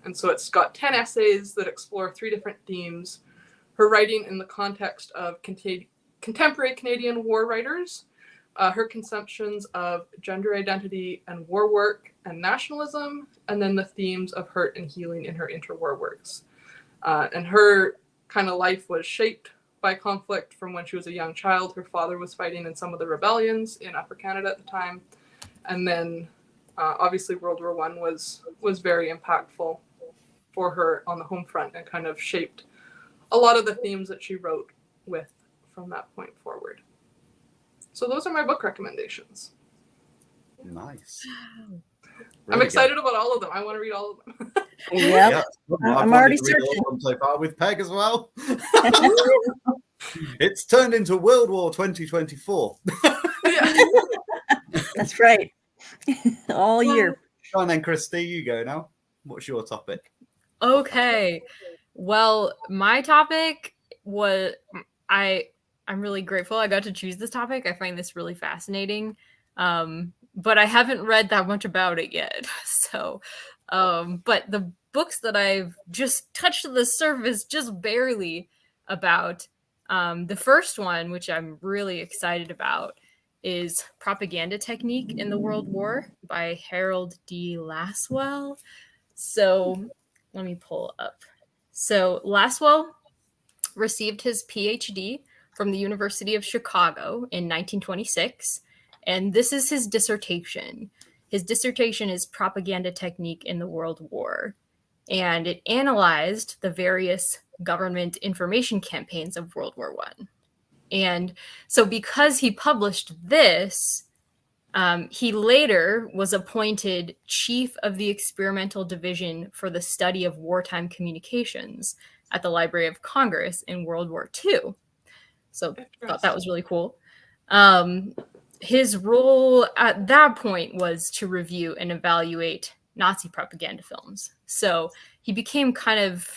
And so it's got 10 essays that explore 3 different themes: her writing in the context of contemporary Canadian war writers, her conceptions of gender identity and war work and nationalism, and then the themes of hurt and healing in her interwar works. And her kind of life was shaped by conflict from when she was a young child. Her father was fighting in some of the rebellions in Upper Canada at the time. And then obviously World War I was very impactful for her on the home front and kind of shaped a lot of the themes that she wrote with from that point forward. So those are my book recommendations. Nice. I'm excited about all of them. I want to read all of them. Yeah, I'm already searching so far with Peg as well. It's turned into World War 2024. That's right. All year. And then Christy, you go now. What's your topic? Okay. Well, my topic was I'm really grateful I got to choose this topic. I find this really fascinating. But I haven't read that much about it yet. So, but the books that I've just touched the surface just barely about, the first one, which I'm really excited about, is Propaganda Technique in the World War by Harold D. Lasswell. So let me pull up. So Lasswell received his PhD from the University of Chicago in 1926, and this is his dissertation. His dissertation is Propaganda Technique in the World War, and it analyzed the various government information campaigns of World War I. And so because he published this, he later was appointed chief of the experimental division for the study of wartime communications at the Library of Congress in World War II. So I thought that was really cool. His role at that point was to review and evaluate Nazi propaganda films. So he became kind of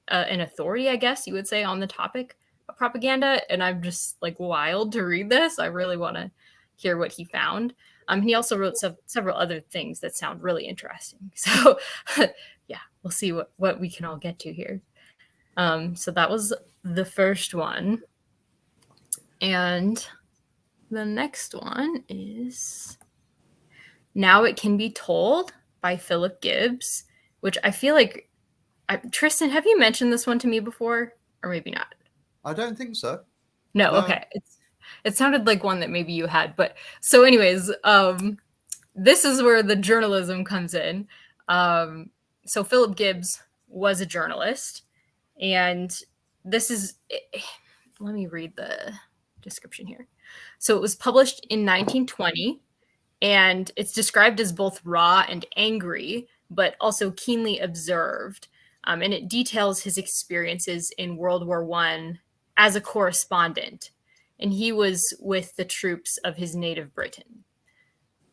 an authority, I guess you would say, on the topic of propaganda. And I'm just like wild to read this. I really want to hear what he found. He also wrote several other things that sound really interesting. So yeah, we'll see what we can all get to here. So that was the first one. And the next one is Now It Can Be Told by Philip Gibbs, which I feel like, Tristan, have you mentioned this one to me before? Or maybe not? I don't think so. No, okay. It sounded like one that maybe you had, but so anyways, this is where the journalism comes in. So Philip Gibbs was a journalist, and this is, let me read the description here. So it was published in 1920, and it's described as both raw and angry, but also keenly observed. And it details his experiences in World War I as a correspondent. And he was with the troops of his native Britain.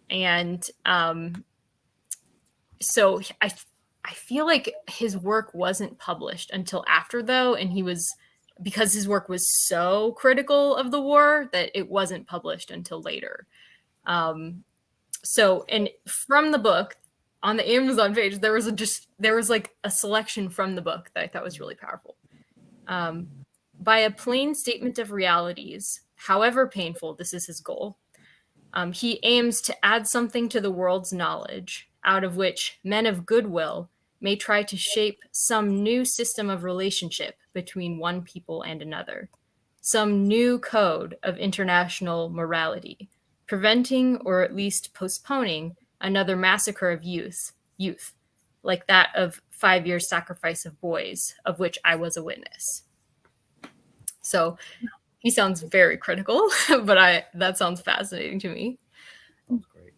And so I feel like his work wasn't published until after, though, and because his work was so critical of the war that it wasn't published until later. So, and from the book on the Amazon page, there was like a selection from the book that I thought was really powerful. By a plain statement of realities, however painful, this is his goal. He aims to add something to the world's knowledge, out of which men of goodwill may try to shape some new system of relationship between one people and another, some new code of international morality, preventing or at least postponing another massacre of youth, like that of 5 years' sacrifice of boys, of which I was a witness. So he sounds very critical, but that sounds fascinating to me. That's great.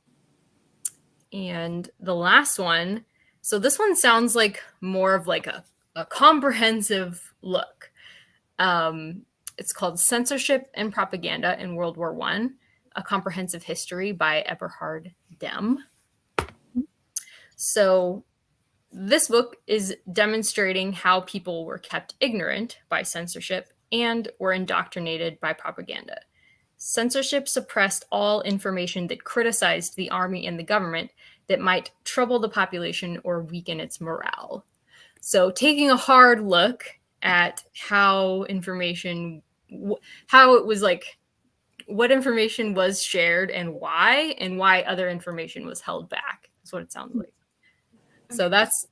And the last one, so this one sounds like more of like a comprehensive look. It's called Censorship and Propaganda in World War I, A Comprehensive History by Eberhard Dem. So this book is demonstrating how people were kept ignorant by censorship and were indoctrinated by propaganda. Censorship suppressed all information that criticized the army and the government that might trouble the population or weaken its morale. So taking a hard look at how information was shared and why other information was held back. That's what it sounds like. So that's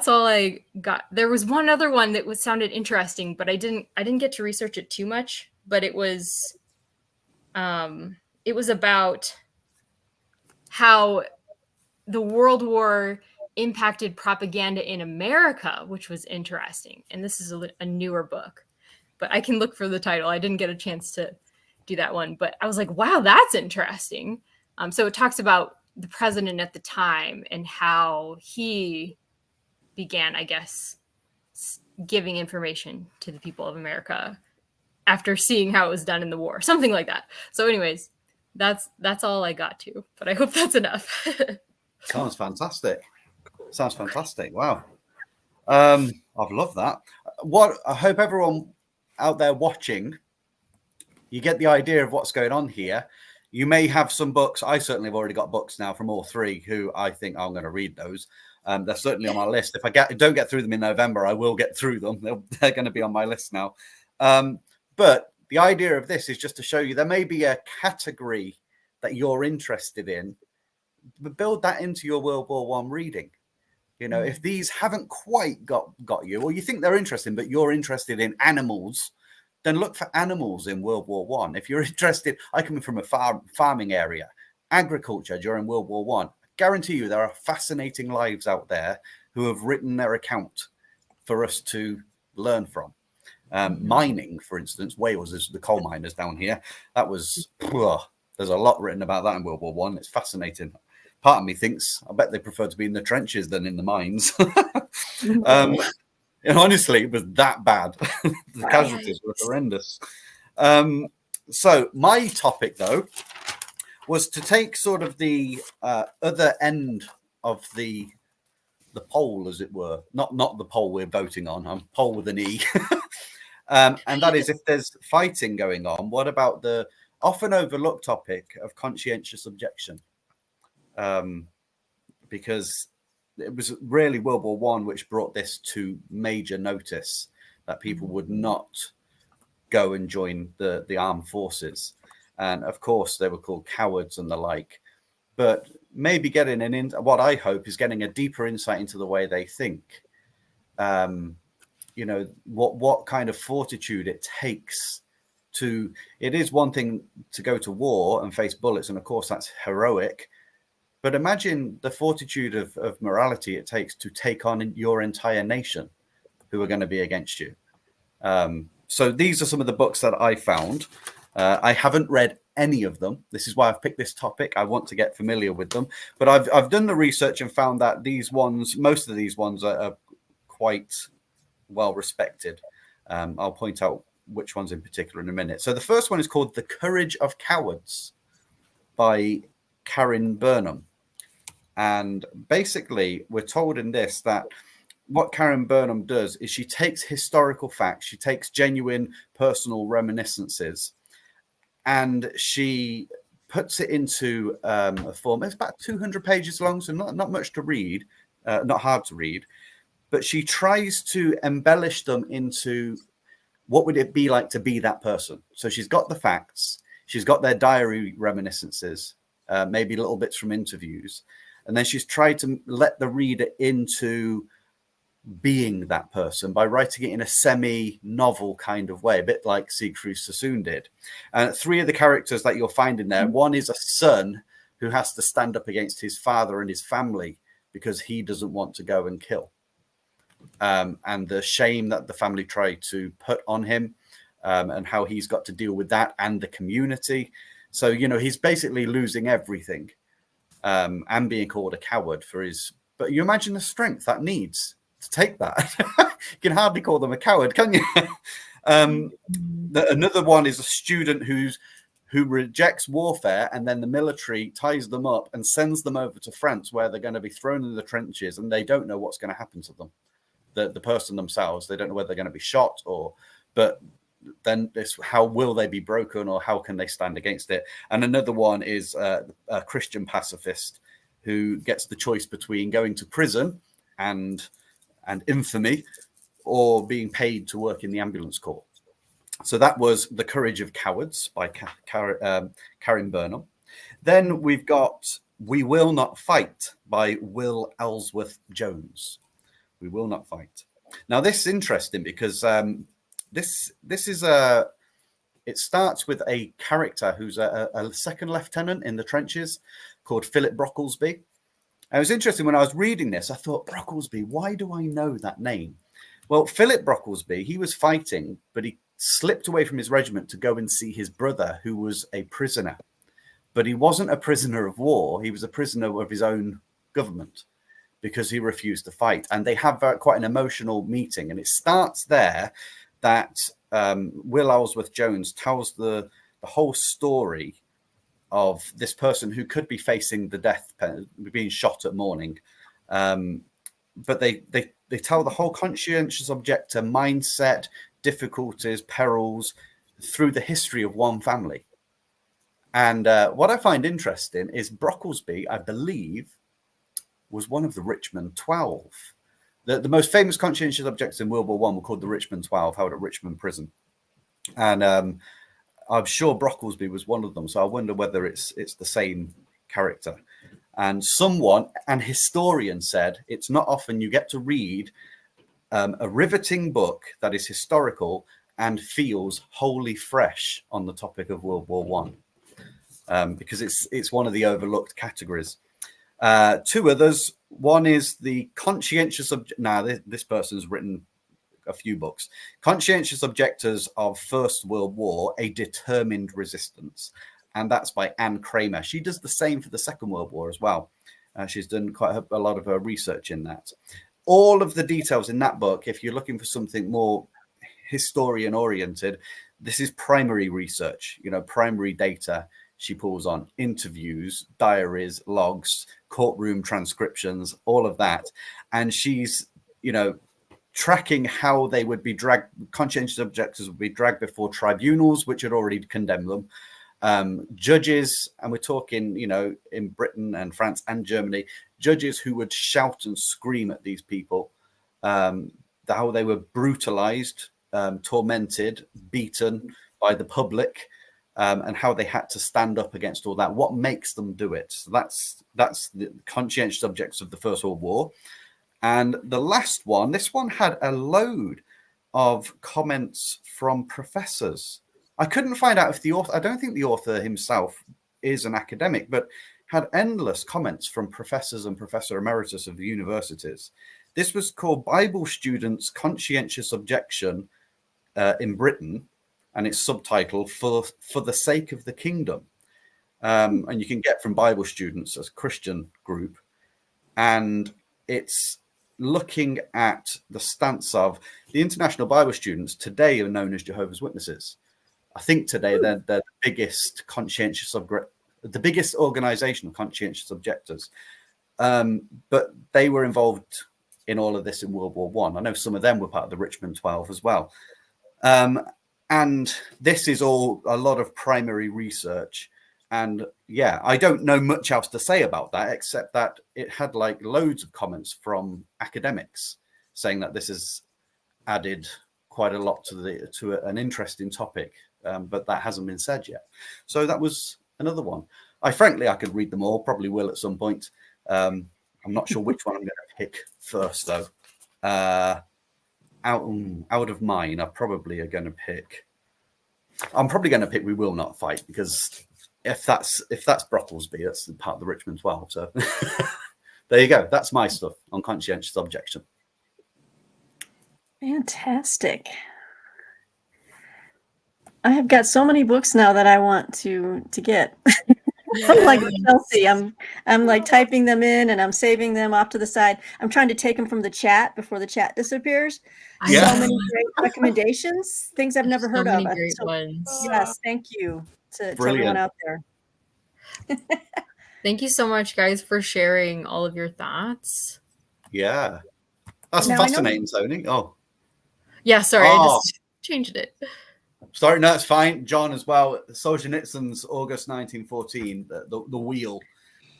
all I got. There was one other one that sounded interesting, but I didn't get to research it too much, but it was about how the World War impacted propaganda in America, which was interesting. And this is a newer book, but I can look for the title. I didn't get a chance to do that one, but I was like, wow, that's interesting. So it talks about the president at the time and how he began, I guess, giving information to the people of America after seeing how it was done in the war, something like that. So anyways, that's all I got to, but I hope that's enough. Sounds fantastic. Wow. I've loved that. I hope everyone out there watching, you get the idea of what's going on here. You may have some books. I certainly have already got books now from all three who I think I'm going to read those. They're certainly on my list. If I don't get through them in November, I will get through them. They're going to be on my list now. But the idea of this is just to show you there may be a category that you're interested in, but build that into your World War I reading. You know, if these haven't quite got you, or you think they're interesting, but you're interested in animals, then look for animals in World War I. If you're interested, I come from a farming area, agriculture during World War I. Guarantee you there are fascinating lives out there who have written their account for us to learn from. Mining, for instance, Wales is the coal miners down here. That was, there's a lot written about that in World War I. It's fascinating. Part of me thinks, I bet they prefer to be in the trenches than in the mines. And honestly, it was that bad. The casualties were horrendous. So my topic, though, was to take sort of the other end of the poll, as it were. Not the poll we're voting on. I'm poll with an E. And that is, if there's fighting going on, what about the often overlooked topic of conscientious objection? Because it was really World War I which brought this to major notice, that people would not go and join the armed forces. And of course, they were called cowards and the like. But maybe getting what I hope is getting a deeper insight into the way they think. you know, what kind of fortitude it takes to. It is one thing to go to war and face bullets, and of course that's heroic. But imagine the fortitude of morality it takes to take on your entire nation who are going to be against you. So these are some of the books that I found. I haven't read any of them. This is why I've picked this topic. I want to get familiar with them. But I've done the research and found that these ones, most of these ones are quite well respected. I'll point out which ones in particular in a minute. So the first one is called The Courage of Cowards by Karen Burnham. And basically, we're told in this that what Karen Burnham does is she takes historical facts, she takes genuine personal reminiscences, and she puts it into a form. It's about 200 pages long, so not much to read, not hard to read. But she tries to embellish them into what would it be like to be that person. So she's got the facts, she's got their diary reminiscences, maybe little bits from interviews. And then she's tried to let the reader into being that person by writing it in a semi-novel kind of way, a bit like Siegfried Sassoon did. Three of the characters that you'll find in there, one is a son who has to stand up against his father and his family because he doesn't want to go and kill. And the shame that the family tried to put on him, and how he's got to deal with that and the community. So, you know, he's basically losing everything. And being called a coward for his, but you imagine the strength that needs to take that. You can hardly call them a coward, can you? Another one is a student who rejects warfare, and then the military ties them up and sends them over to France, where they're going to be thrown in the trenches, and they don't know what's going to happen to them. The person themselves, they don't know whether they're going to be shot but then how will they be broken, or how can they stand against it? And another one is a Christian pacifist who gets the choice between going to prison and infamy, or being paid to work in the ambulance corps. So that was The Courage of Cowards by Karen Burnham. Then we've got We Will Not Fight by Will Ellsworth Jones. We Will Not Fight. Now this is interesting because this is it starts with a character who's a second lieutenant in the trenches called Philip Brocklesby. And it was interesting when I was reading this, I thought, Brocklesby, why do I know that name? Well, Philip Brocklesby, he was fighting, but he slipped away from his regiment to go and see his brother, who was a prisoner. But he wasn't a prisoner of war. He was a prisoner of his own government, because he refused to fight. And they have quite an emotional meeting. And it starts there that Will Ellsworth Jones tells the whole story of this person who could be facing the death penalty, being shot at morning. But they tell the whole conscientious objector mindset, difficulties, perils through the history of one family. And what I find interesting is Brocklesby, I believe, was one of the Richmond 12. The most famous conscientious objectors in World War I were called the Richmond 12, held at Richmond Prison. And I'm sure Brocklesby was one of them. So I wonder whether it's the same character. And an historian said, it's not often you get to read a riveting book that is historical and feels wholly fresh on the topic of World War I, because it's one of the overlooked categories. Two others. One is the conscientious this person's written a few books. Conscientious Objectors of First World War, A Determined Resistance. And that's by Anne Kramer. She does the same for the Second World War as well. She's done quite a lot of her research in that. All of the details in that book, if you're looking for something more historian oriented, this is primary research, primary data. She pulls on interviews, diaries, logs, courtroom transcriptions, all of that. And she's, tracking how they would be dragged, conscientious objectors would be dragged before tribunals, which had already condemned them. Judges, and we're talking, in Britain and France and Germany, judges who would shout and scream at these people, how they were brutalized, tormented, beaten by the public. And how they had to stand up against all that. What makes them do it? So that's the conscientious objects of the First World War. And the last one, this one had a load of comments from professors. I couldn't find out if the author, I don't think the author himself is an academic, but had endless comments from professors and professor emeritus of the universities. This was called Bible Students' Conscientious Objection in Britain, and it's subtitled For the Sake of the Kingdom. And you can get from Bible Students, as a Christian group. And it's looking at the stance of the International Bible Students today are known as Jehovah's Witnesses. I think today they're the biggest the biggest organization of conscientious objectors. But they were involved in all of this in World War I. I know some of them were part of the Richmond 12 as well. And this is all a lot of primary research. And yeah, I don't know much else to say about that, except that it had like loads of comments from academics saying that this has added quite a lot to an interesting topic, but that hasn't been said yet. So that was another one. Frankly, I could read them all, probably will at some point. I'm not sure which one I'm going to pick first, though. Out of mine, I'm probably going to pick We Will Not Fight, because if that's Brocklesby, that's part of the Richmond 12. So there you go. That's my stuff on conscientious objection. Fantastic. I have got so many books now that I want to get. I'm like Chelsea. I'm like typing them in and I'm saving them off to the side. I'm trying to take them from the chat before the chat disappears. Yeah. So many great recommendations, things I've never heard of. Great ones. Yes, thank you to everyone out there. Thank you so much, guys, for sharing all of your thoughts. Yeah. That's Now, fascinating, Tony. Oh. Yeah, sorry, I just changed it. Sorry, no, it's fine. John as well. Solzhenitsyn's August 1914, the wheel,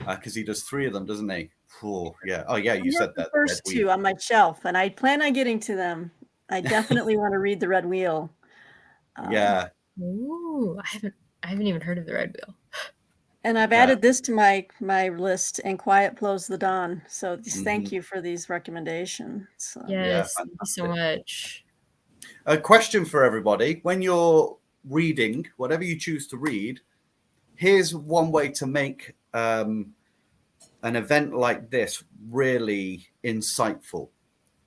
because he does 3 of them, doesn't he? Oh, yeah. Oh, yeah, you said that. The first 2 on my shelf, and I plan on getting to them. I definitely want to read the Red Wheel. Yeah. Ooh, I haven't even heard of the Red Wheel. And I've added this to my list, and Quiet Blows the Dawn. So thank you for these recommendations. Yes, thank you so much. A question for everybody. When you're reading, whatever you choose to read, here's one way to make an event like this really insightful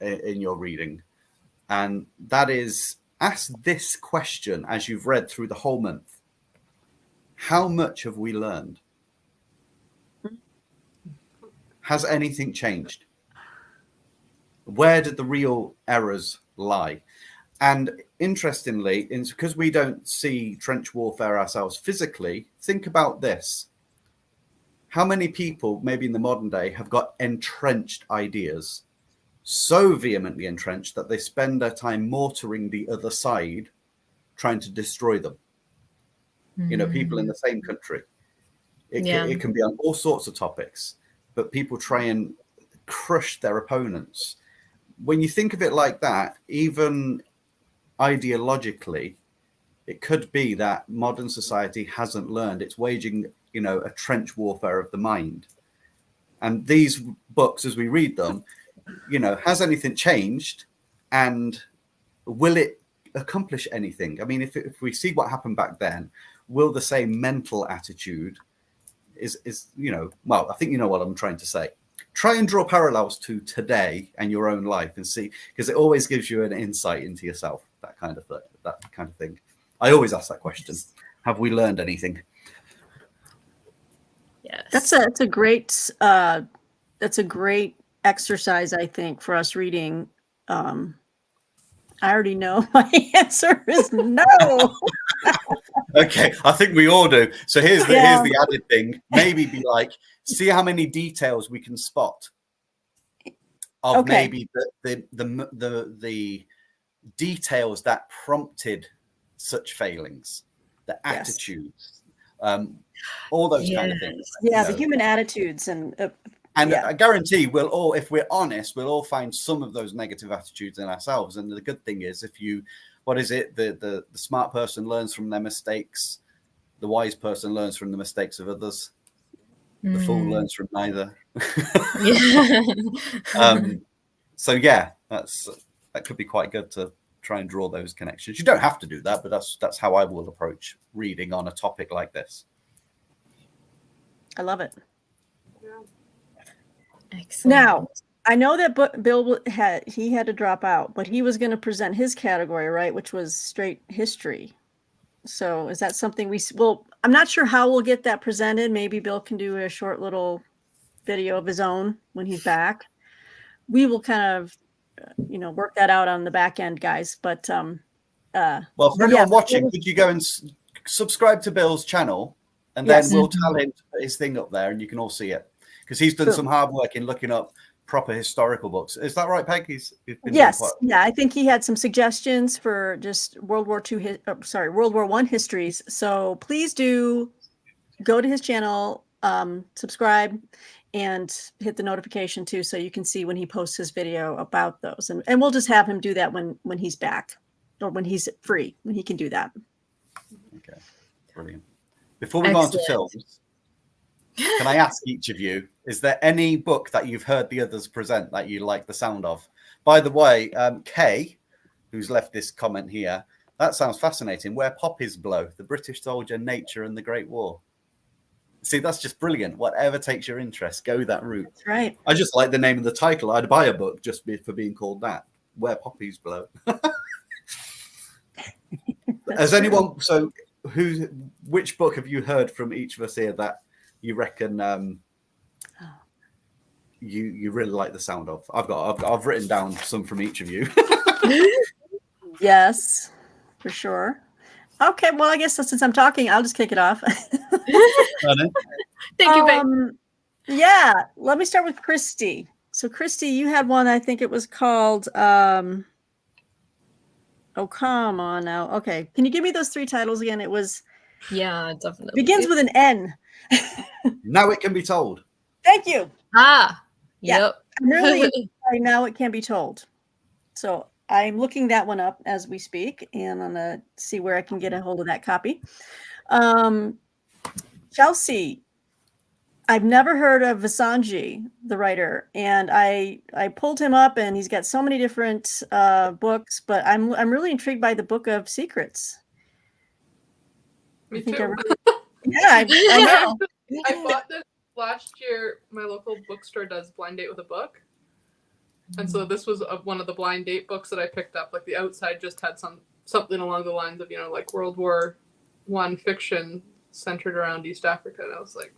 in your reading. And that is, ask this question as you've read through the whole month. How much have we learned? Has anything changed? Where did the real errors lie? And interestingly, because we don't see trench warfare ourselves physically, think about this. How many people, maybe in the modern day, have got entrenched ideas, so vehemently entrenched that they spend their time mortaring the other side, trying to destroy them? You know, people in the same country. It can be on all sorts of topics, but people try and crush their opponents. When you think of it like that, even ideologically, it could be that modern society hasn't learned. It's waging, a trench warfare of the mind. And these books, as we read them, has anything changed? And will it accomplish anything? I mean, if we see what happened back then, will the same mental attitude is well, I think you know what I'm trying to say. Try and draw parallels to today and your own life and see, because it always gives you an insight into yourself, that kind of thing. I always ask that question. Have we learned anything? Yes. That's a great exercise, I think, for us reading. I already know my answer is no. Okay, I think we all do. So here's the added thing. Maybe be like, see how many details we can spot of maybe the details that prompted such failings, the attitudes, all those kind of things. Yeah, the human attitudes and I guarantee if we're honest, we'll all find some of those negative attitudes in ourselves. And the good thing is, the smart person learns from their mistakes. The wise person learns from the mistakes of others. The fool learns from neither. So yeah, that could be quite good to try and draw those connections. You don't have to do that, but that's how I will approach reading on a topic like this. I love it. Excellent. Now, I know that Bill had to drop out, but he was going to present his category, right, which was straight history. So is that something I'm not sure how we'll get that presented. Maybe Bill can do a short little video of his own when he's back. We will kind of, work that out on the back end, guys. But well, for anyone watching, could you go and subscribe to Bill's channel, and then we'll tell him to put his thing up there, and you can all see it, because he's done some hard work in looking up proper historical books. Is that right, Peg? He's been yeah. I think he had some suggestions for just World War I histories. So please do go to his channel, subscribe, and hit the notification too, so you can see when he posts his video about those. And we'll just have him do that when he's back, or when he's free, when he can do that. Okay, brilliant. Before we go on to films, can I ask each of you, is there any book that you've heard the others present that you like the sound of? By the way, Kay, who's left this comment here, that sounds fascinating. Where Poppies Blow, the British Soldier, Nature and the Great War. See, that's just brilliant. Whatever takes your interest, go that route. That's right. I just like the name of the title. I'd buy a book just for being called that. Where Poppies Blow. Has anyone, which book have you heard from each of us here that you reckon you really like the sound of? I've written down some from each of you. Yes, for sure. Okay, well, I guess since I'm talking, I'll just kick it off. Thank you, babe. Yeah, let me start with Christy. So, Christy, you had one. I think it was called. Oh, come on now. Okay, can you give me those 3 titles again? It was. Yeah, definitely. Begins with an N. Now It Can Be Told. Thank you. Yep. I'm really Now It Can Be Told. So I'm looking that one up as we speak, and I'm gonna see where I can get a hold of that copy. Chelsea, I've never heard of Vasanji, the writer, and I pulled him up, and he's got so many different books, but I'm really intrigued by the Book of Secrets. Me too. I know. I bought this last year. My local bookstore does blind date with a book, and so this was one of the blind date books that I picked up. Like the outside just had something along the lines of like World War I fiction centered around East Africa, and I was like,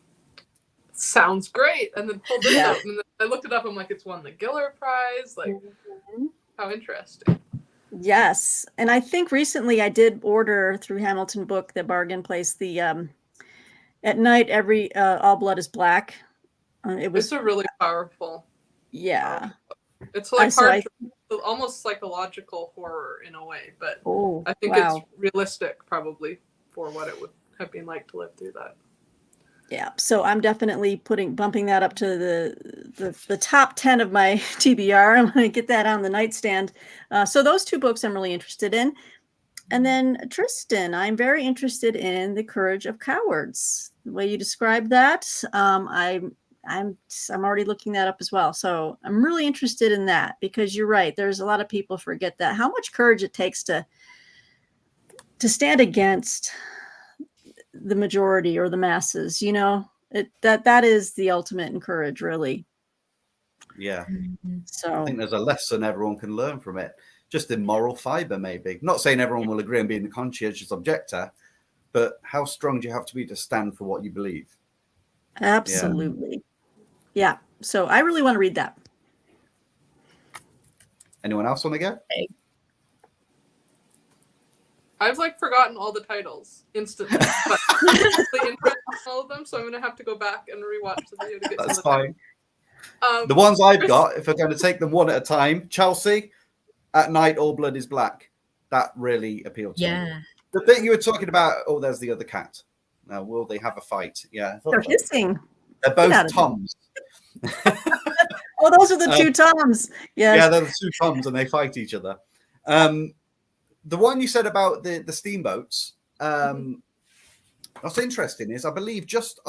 sounds great. And then pulled this out, and then I looked it up. I'm like, it's won the Giller Prize. Like, how interesting. Yes, and I think recently I did order through Hamilton Book, the bargain place, the At Night All Blood is Black. It's a really powerful. Yeah. It's like almost psychological horror in a way, but I think it's realistic probably for what it would have been like to live through that. Yeah, so I'm definitely bumping that up to the top 10 of my TBR. I'm going to get that on the nightstand. So those 2 books I'm really interested in. And then Tristan, I'm very interested in The Courage of Cowards. The way you described that, I'm already looking that up as well. So I'm really interested in that, because you're right. There's a lot of people forget that, how much courage it takes to stand against the majority or the masses. That is the ultimate in courage, really. Yeah. So I think there's a lesson everyone can learn from it, just in moral fiber, maybe. Not saying everyone will agree on being a conscientious objector, but how strong do you have to be to stand for what you believe? Absolutely. Yeah. So I really want to read that. Anyone else want to go? I've forgotten all the titles instantly, but the interest in all of them, so I'm gonna have to go back and rewatch the video to get That's some of the fine. The ones I've got, if we're going to take them one at a time, Chelsea, At Night All Blood is Black. That really appealed to me. The thing you were talking about, there's the other cat. Now, will they have a fight? Yeah. They're hissing. They're both Toms. Those are the 2 Toms. Yes. Yeah, they're the 2 Toms, and they fight each other. The one you said about the steamboats, what's interesting is I believe just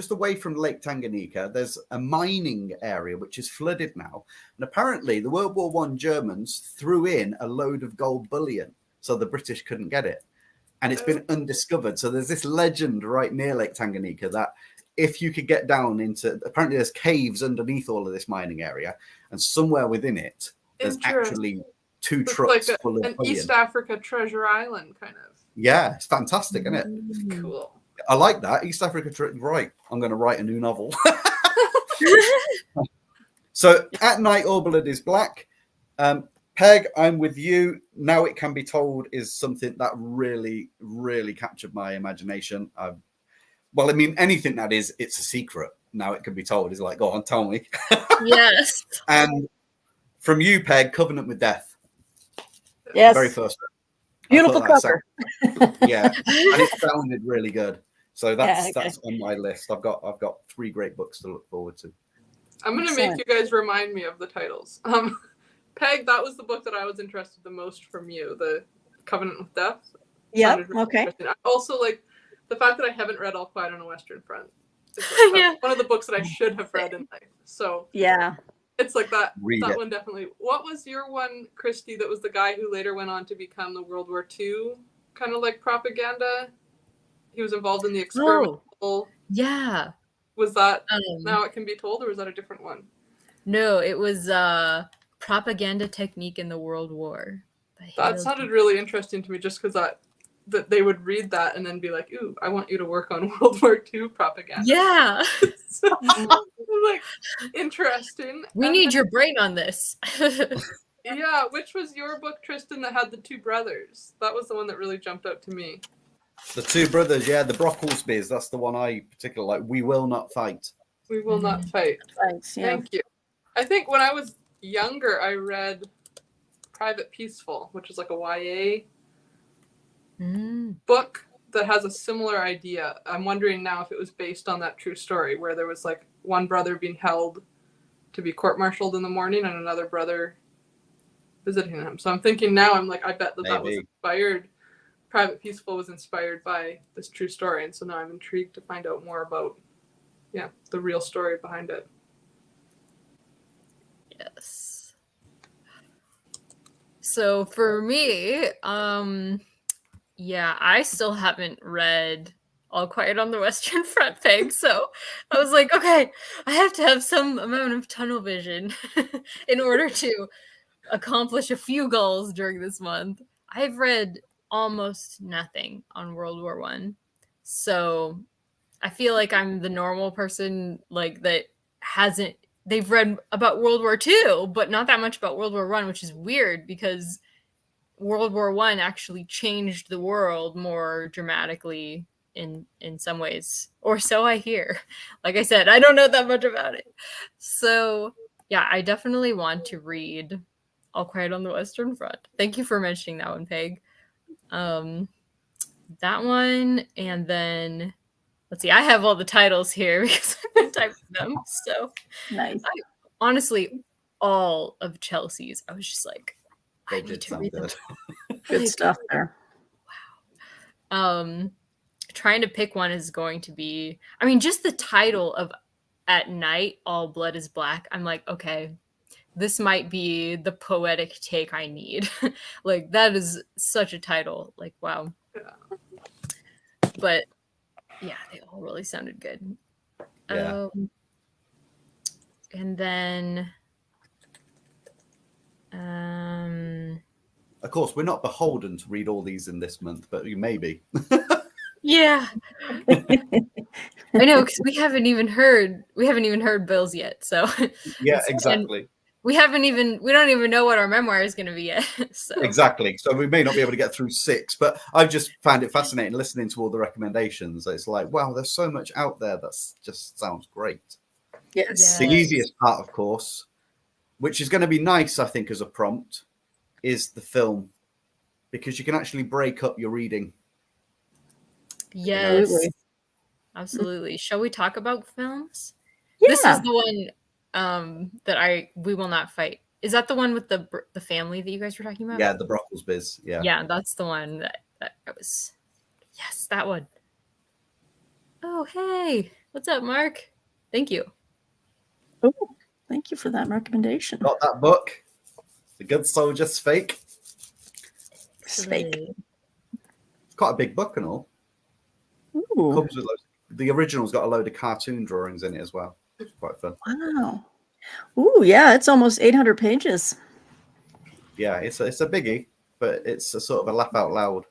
just away from Lake Tanganyika, there's a mining area which is flooded now. And apparently the World War I Germans threw in a load of gold bullion so the British couldn't get it. And it's been undiscovered. So there's this legend right near Lake Tanganyika that if you could get down into, apparently there's caves underneath all of this mining area, and somewhere within it, there's actually 2 trucks like full of an bullion. East Africa treasure island kind of. Yeah, it's fantastic, isn't it? Cool. I like that. East Africa, right. I'm going to write a new novel. So At Night All Blood is Black. Peg, I'm with you. Now It Can Be Told is something that really, really captured my imagination. Well, I mean, anything that is, it's a secret. Now It Can Be Told is like, go on, tell me. Yes. And from you, Peg, Covenant with Death. Yes. The very first one. Beautiful cover. Yeah, and it sounded really good. So that's on my list. I've got 3 great books to look forward to. I'm gonna make you guys remind me of the titles. Peg, that was the book that I was interested the most from you, the Covenant with Death. Yeah. Really Okay. I also like the fact that I haven't read All Quiet on the Western Front. It's like one of the books that I should have read in life. So yeah, it's like that. Read that it. one definitely. What was your one, Christy? That was the guy who later went on to become the World War II kind of like propaganda. He was involved in the experimental. Oh, yeah. Was that Now It Can Be Told, or was that a different one? No, it was propaganda technique in the World War. That sounded really interesting to me, just because that they would read that and then be like, "Ooh, I want you to work on World War II propaganda." Yeah. So, like, interesting. We need your brain on this. Yeah, which was your book, Tristan, that had the 2 brothers? That was the one that really jumped out to me. The 2 brothers, yeah, the Brocklesbys. That's the one I particularly like. We Will Not Fight. We Will Not Fight. thanks. Yeah. Thank you. I think when I was younger, I read Private Peaceful, which is like a YA book that has a similar idea. I'm wondering now if it was based on that true story where there was like one brother being held to be court-martialed in the morning and another brother visiting him. So I'm thinking now, I'm like, I bet that was inspired. Private Peaceful was inspired by this true story. And so now I'm intrigued to find out more about, the real story behind it. Yes. So for me, I still haven't read All Quiet on the Western Front, Peg. So I was like, okay, I have to have some amount of tunnel vision in order to accomplish a few goals during this month. I've read almost nothing on World War I. So I feel like I'm the normal person like that hasn't. They've read about World War II, but not that much about World War I, which is weird because World War I actually changed the world more dramatically in some ways, or so I hear. Like I said, I don't know that much about it. So yeah, I definitely want to read All Quiet on the Western Front. Thank you for mentioning that one, Peg. That one, and then let's see, I have all the titles here because I've been typing them. So Nice. Honestly, all of Chelsea's, I was just like, I need to read them. Good stuff there. Wow. Trying to pick one is going to be, I mean, just the title of At Night, All Blood is Black. I'm like, okay, this might be the poetic take I need. Like, that is such a title. Like, wow. But yeah, they all really sounded good. Yeah. And then, of course, we're not beholden to read all these in this month, but you may be. yeah, I know, because we haven't even heard Bill's yet. So yeah, exactly. We don't even know what our memoir is going to be yet. So. Exactly. So we may not be able to get through 6, but I've just found it fascinating listening to all the recommendations. It's like, wow, there's so much out there that's just sounds great. Yes. The easiest part, of course, which is going to be nice, I think, as a prompt, is the film, because you can actually break up your reading. Yes, absolutely. Shall we talk about films? Yeah. This is the one that We Will Not Fight. Is that the one with the family that you guys were talking about? Yeah, the Brocklesbys. Yeah, that's the one that I was. Yes, that one. Oh, hey. What's up, Mark? Thank you. Oh, thank you for that recommendation. Got that book, The Good Soldier's Fake. Fake. It's quite a big book and all. Ooh. Comes with loads. The original's got a load of cartoon drawings in it as well. It's quite fun. Wow. Ooh, yeah, it's almost 800 pages. Yeah, it's a biggie, but it's a sort of a laugh out loud.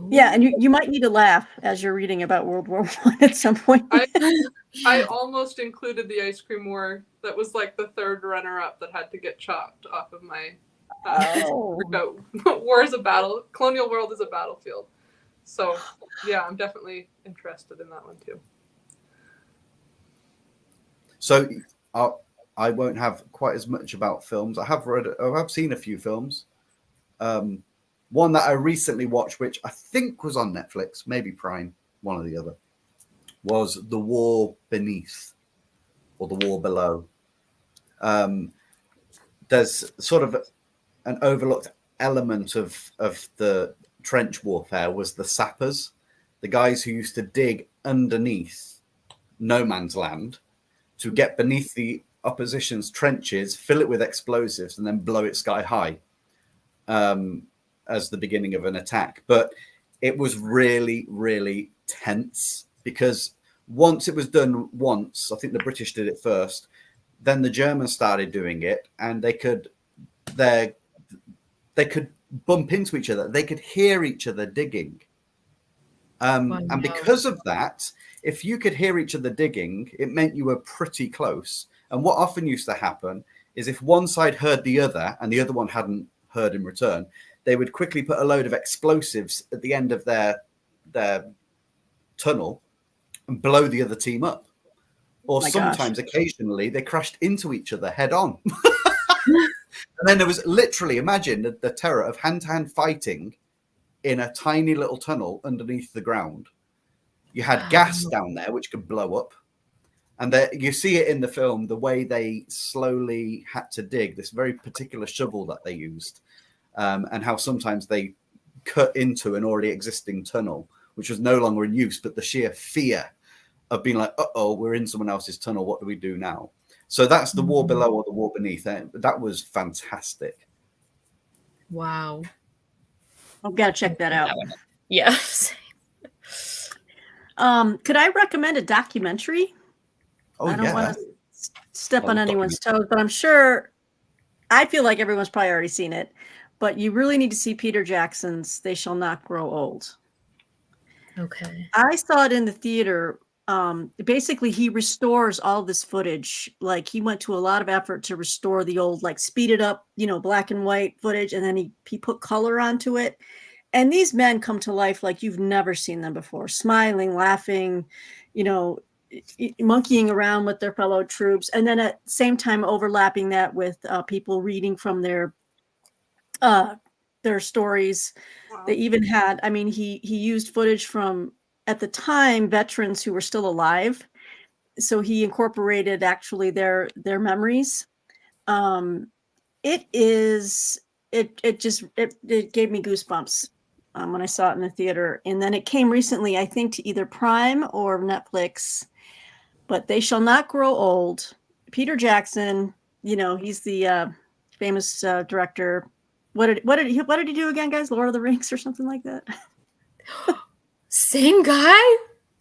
Yeah, and you might need to laugh as you're reading about World War I at some point. I almost included the Ice Cream War. That was like the third runner-up that had to get chopped off of my war is a battle. Colonial world is a battlefield. So yeah, I'm definitely interested in that one too. So I won't have quite as much about films. I have seen a few films. One that I recently watched, which I think was on Netflix, maybe Prime, one or the other, was The War Beneath or The War Below. There's sort of an overlooked element of the trench warfare was the sappers, the guys who used to dig underneath no man's land to get beneath the opposition's trenches, fill it with explosives, and then blow it sky high as the beginning of an attack. But it was really, really tense because once it was done I think the British did it first, then the Germans started doing it, and they could bump into each other. They could hear each other digging. And because of that, if you could hear each other digging, it meant you were pretty close. And what often used to happen is if one side heard the other and the other one hadn't heard in return, they would quickly put a load of explosives at the end of their tunnel and blow the other team up. Or sometimes, occasionally, they crashed into each other head on. And then there was literally, imagine the terror of hand-to-hand fighting in a tiny little tunnel underneath the ground. You had gas down there, which could blow up. And you see it in the film, the way they slowly had to dig, this very particular shovel that they used, and how sometimes they cut into an already existing tunnel, which was no longer in use, but the sheer fear of being like, uh-oh, we're in someone else's tunnel. What do we do now? So that's The War Below or The War Beneath. That was fantastic. Wow. I've got to check that out. Yes. Could I recommend a documentary? Oh, I don't want to step on anyone's toes, but I'm sure, I feel like everyone's probably already seen it, but you really need to see Peter Jackson's They Shall Not Grow Old. Okay. I saw it in the theater. Basically, he restores all this footage. Like, he went to a lot of effort to restore the old, like, speeded up, black and white footage, and then he put color onto it. And these men come to life like you've never seen them before, smiling, laughing, monkeying around with their fellow troops. And then at the same time, overlapping that with people reading from their stories. Wow. They even had, he used footage from, at the time, veterans who were still alive. So he incorporated actually their memories. It gave me goosebumps when I saw it in the theater. And then it came recently, I think, to either Prime or Netflix, but They Shall Not Grow Old. Peter Jackson, he's the famous director. What did he do again, guys? Lord of the Rings or something like that? Same guy?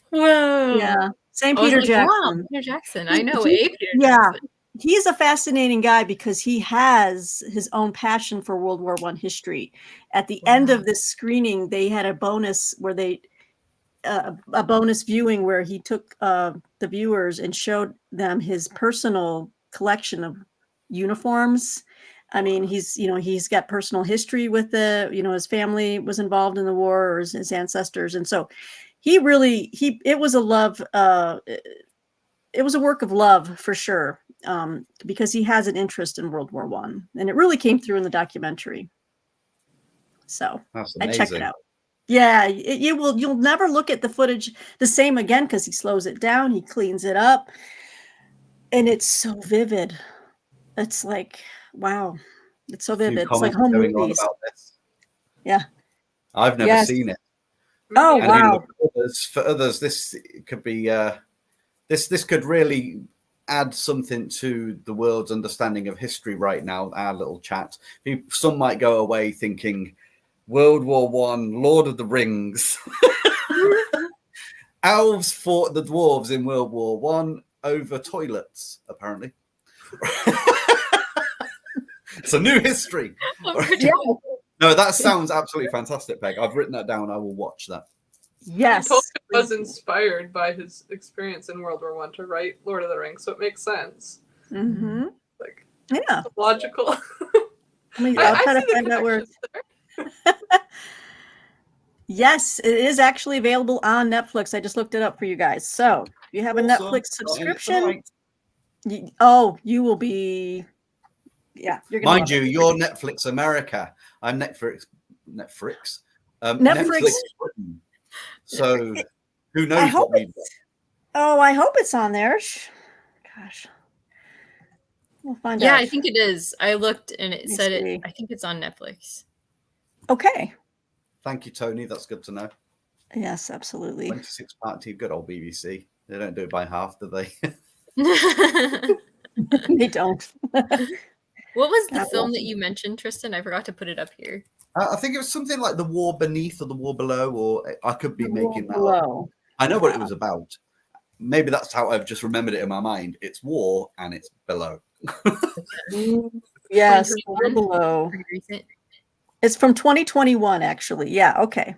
Whoa. Yeah. Same Peter Jackson. Wow, Peter Jackson. I know Peter Jackson. He's a fascinating guy because he has his own passion for World War I history. At the end of this screening, they had a bonus where a bonus viewing where he took the viewers and showed them his personal collection of uniforms. He's got personal history with his family was involved in the war, or his ancestors. And so it was a work of love for sure. Because he has an interest in World War I, and it really came through in the documentary. So I checked it out. Yeah, you'll never look at the footage the same again because he slows it down, he cleans it up, and it's so vivid. It's like, wow, it's so vivid. It's like home movies. About this. Yeah, I've never seen it, Oh, And wow. for others, this could be this could really add something to the world's understanding of history right now. Our little chat. Some might go away thinking World War One, Lord of the Rings. Elves fought the dwarves in World War One over toilets, apparently. It's a new history. Yeah. No, that sounds absolutely fantastic, Peg. I've written that down. I will watch that. Yes. Tolkien was inspired by his experience in World War One to write Lord of the Rings, so it makes sense. Mm-hmm. Like, Yeah. logical. I'll try to find out where. Yes, it is actually available on Netflix. I just looked it up for you guys. So if you have a Netflix subscription, you will be. Yeah, you're gonna. Mind you, you're Netflix America. I'm Netflix. Netflix. Britain. So who knows what we've got? Oh, I hope it's on there. Gosh. We'll find out. Yeah, I think it is. I looked and it said see. it. I think it's on Netflix. Okay. Thank you, Tony. That's good to know. Yes, absolutely. 26-part team, good old BBC. They don't do it by half, do they? They don't. What was the film that you mentioned, Tristan? I forgot to put it up here. I think it was something like The War Beneath or The War Below, or I could be making that up. I know what it was about. Maybe that's how I've just remembered it in my mind. It's war and it's below. Yes, Below. It's from 2021, actually. Yeah, okay.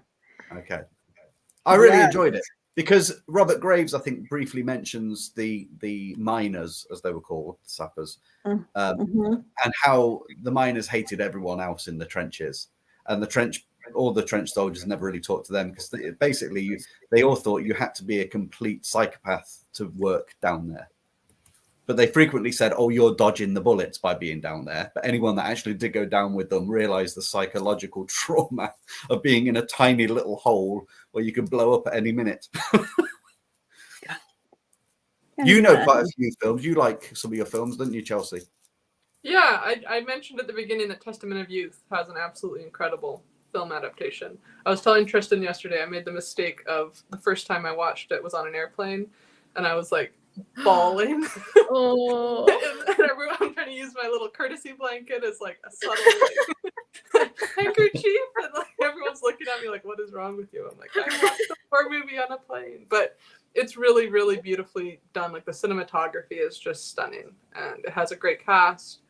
Okay. I really enjoyed it because Robert Graves, I think, briefly mentions the miners, as they were called, the sappers, and how the miners hated everyone else in the trenches. And all the trench soldiers never really talked to them because they all thought you had to be a complete psychopath to work down there. But they frequently said, oh, you're dodging the bullets by being down there. But anyone that actually did go down with them realized the psychological trauma of being in a tiny little hole where you could blow up at any minute. You know quite a few films. You like some of your films, don't you, Chelsea? Yeah, I mentioned at the beginning that Testament of Youth has an absolutely incredible film adaptation. I was telling Tristan yesterday I made the mistake of the first time I watched it was on an airplane, and I was like, bawling. Oh. and I'm trying to use my little courtesy blanket as like a subtle handkerchief, and like everyone's looking at me like, what is wrong with you? I'm like, I watched a war movie on a plane. But it's really, really beautifully done. Like the cinematography is just stunning, and it has a great cast,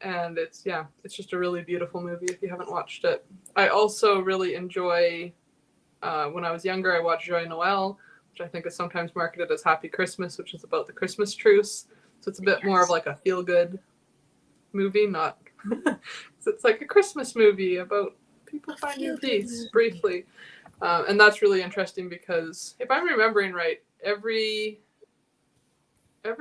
and it's just a really beautiful movie if you haven't watched it. I also really enjoy when I was younger, I watched Joyeux Noël, which I think is sometimes marketed as Happy Christmas, which is about the Christmas truce. So it's a bit more of like a feel-good movie, not it's like a Christmas movie about people finding peace briefly. And that's really interesting because if I'm remembering right, every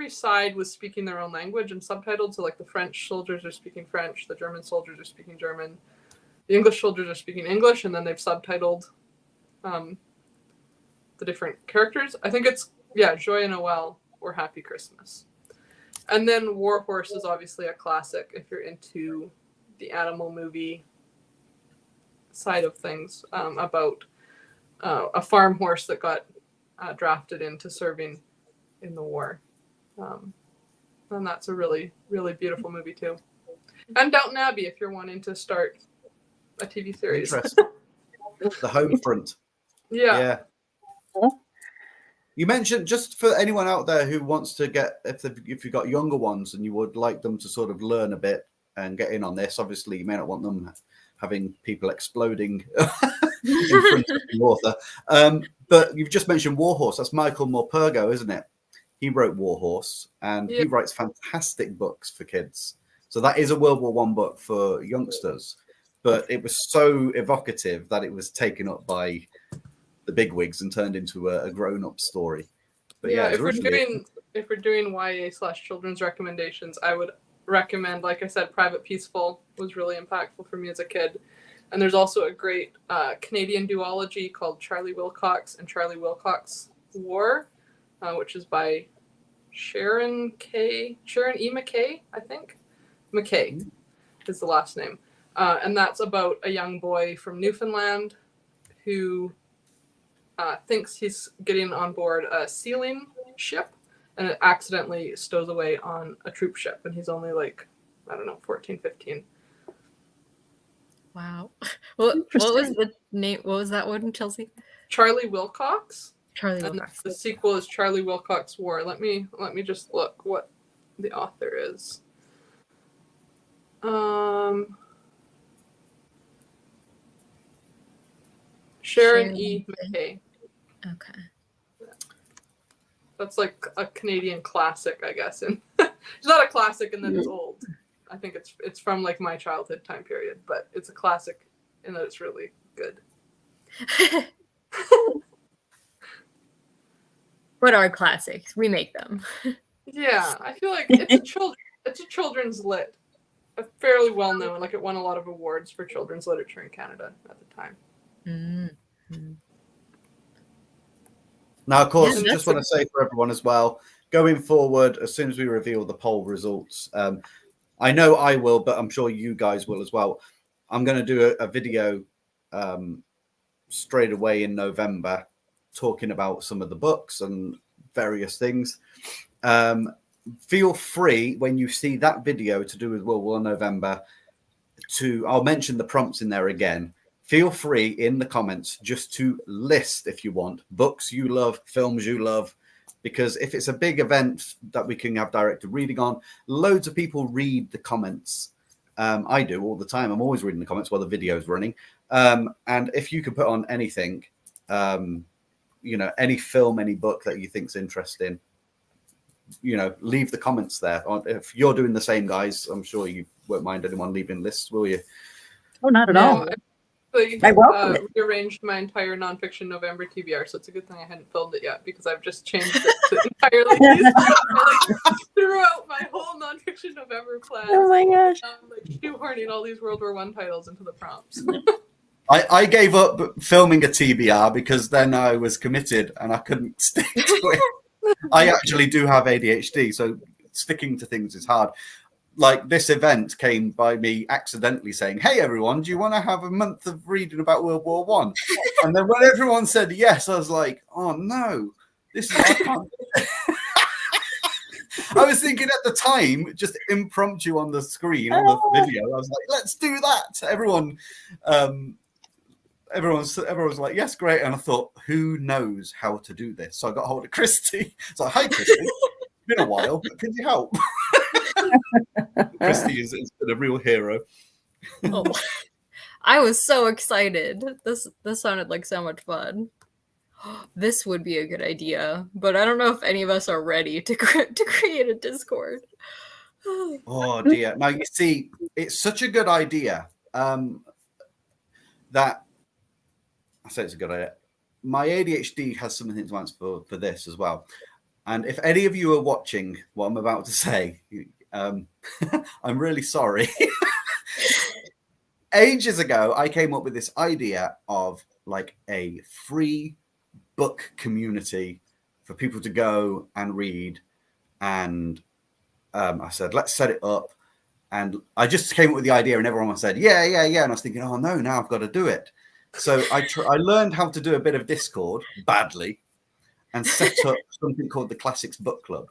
side was speaking their own language and subtitled. So like the French soldiers are speaking French, the German soldiers are speaking German, the English soldiers are speaking English, and then they've subtitled the different characters. I think it's Joyeux Noël or Happy Christmas. And then War Horse is obviously a classic if you're into the animal movie side of things, about a farm horse that got drafted into serving in the war. And that's a really, really beautiful movie too. And Downton Abbey if you're wanting to start a TV series. Interesting. The Home Front. Yeah. You mentioned, just for anyone out there who wants to get, if you've got younger ones and you would like them to sort of learn a bit and get in on this, obviously you may not want them having people exploding in front of the author. But you've just mentioned War Horse. That's Michael Morpurgo, isn't it? He wrote War Horse, and he writes fantastic books for kids. So that is a World War One book for youngsters, but it was so evocative that it was taken up by the bigwigs and turned into a grown-up story. But if we're doing YA/children's recommendations, I would recommend, like I said, Private Peaceful was really impactful for me as a kid. And there's also a great Canadian duology called Charlie Wilcox and Charlie Wilcox War, which is by Sharon E. McKay, I think. McKay is the last name. And that's about a young boy from Newfoundland who thinks he's getting on board a sealing ship, and it accidentally stows away on a troop ship, and he's only like, I don't know, 14, 15. Wow. What was the name? What was that one, Chelsea? Charlie Wilcox. Charlie And Wilcox. the sequel is Charlie Wilcox War. Let me just look what the author is. Sharon E. McKay. Okay. That's like a Canadian classic, I guess. And it's not a classic in that it's old. I think it's from like my childhood time period, but it's a classic in that it's really good. What are classics? We make them. Yeah, I feel like it's a children's lit. Fairly well known. Like it won a lot of awards for children's literature in Canada at the time. Mm-hmm. Now, of course, Yeah, just want to say for everyone as well, going forward, as soon as we reveal the poll results, I know I will, but I'm sure you guys will as well. I'm going to do a video straight away in November talking about some of the books and various things. Feel free when you see that video to do with World War November I'll mention the prompts in there again. Feel free in the comments just to list, if you want, books you love, films you love, because if it's a big event that we can have directed reading on, loads of people read the comments. I do all the time. I'm always reading the comments while the video's running. And if you could put on anything, any film, any book that you think's interesting, leave the comments there. If you're doing the same, guys, I'm sure you won't mind anyone leaving lists, will you? Oh, not at all. I welcome it. Rearranged my entire nonfiction November TBR, so it's a good thing I hadn't filmed it yet because I've just changed it to entirely threw out my whole nonfiction November plan. Oh my gosh! I'm like shoehorning all these World War I titles into the prompts. I gave up filming a TBR because then I was committed and I couldn't stick to it. I actually do have ADHD, so sticking to things is hard. Like this event came by me accidentally saying, "Hey everyone, do you want to have a month of reading about World War One?" And then when everyone said yes, I was like, "Oh no, I can't." I was thinking at the time, just impromptu on the screen on the video. I was like, "Let's do that." Everyone was like, "Yes, great." And I thought, who knows how to do this? So I got hold of Christy. It's like, "Hi, Christy. It's been a while, but can you help?" Christy has been a real hero. Oh, I was so excited. This sounded like so much fun. This would be a good idea, but I don't know if any of us are ready to create a Discord. Oh dear! Now you see, it's such a good idea that I say it's a good idea. My ADHD has something to answer for this as well. And if any of you are watching what I'm about to say, I'm really sorry. Ages ago, I came up with this idea of like a free book community for people to go and read. And I said, let's set it up. And I just came up with the idea and everyone said, yeah. And I was thinking, oh no, now I've got to do it. So I learned how to do a bit of Discord badly and set up something called the Classics Book Club,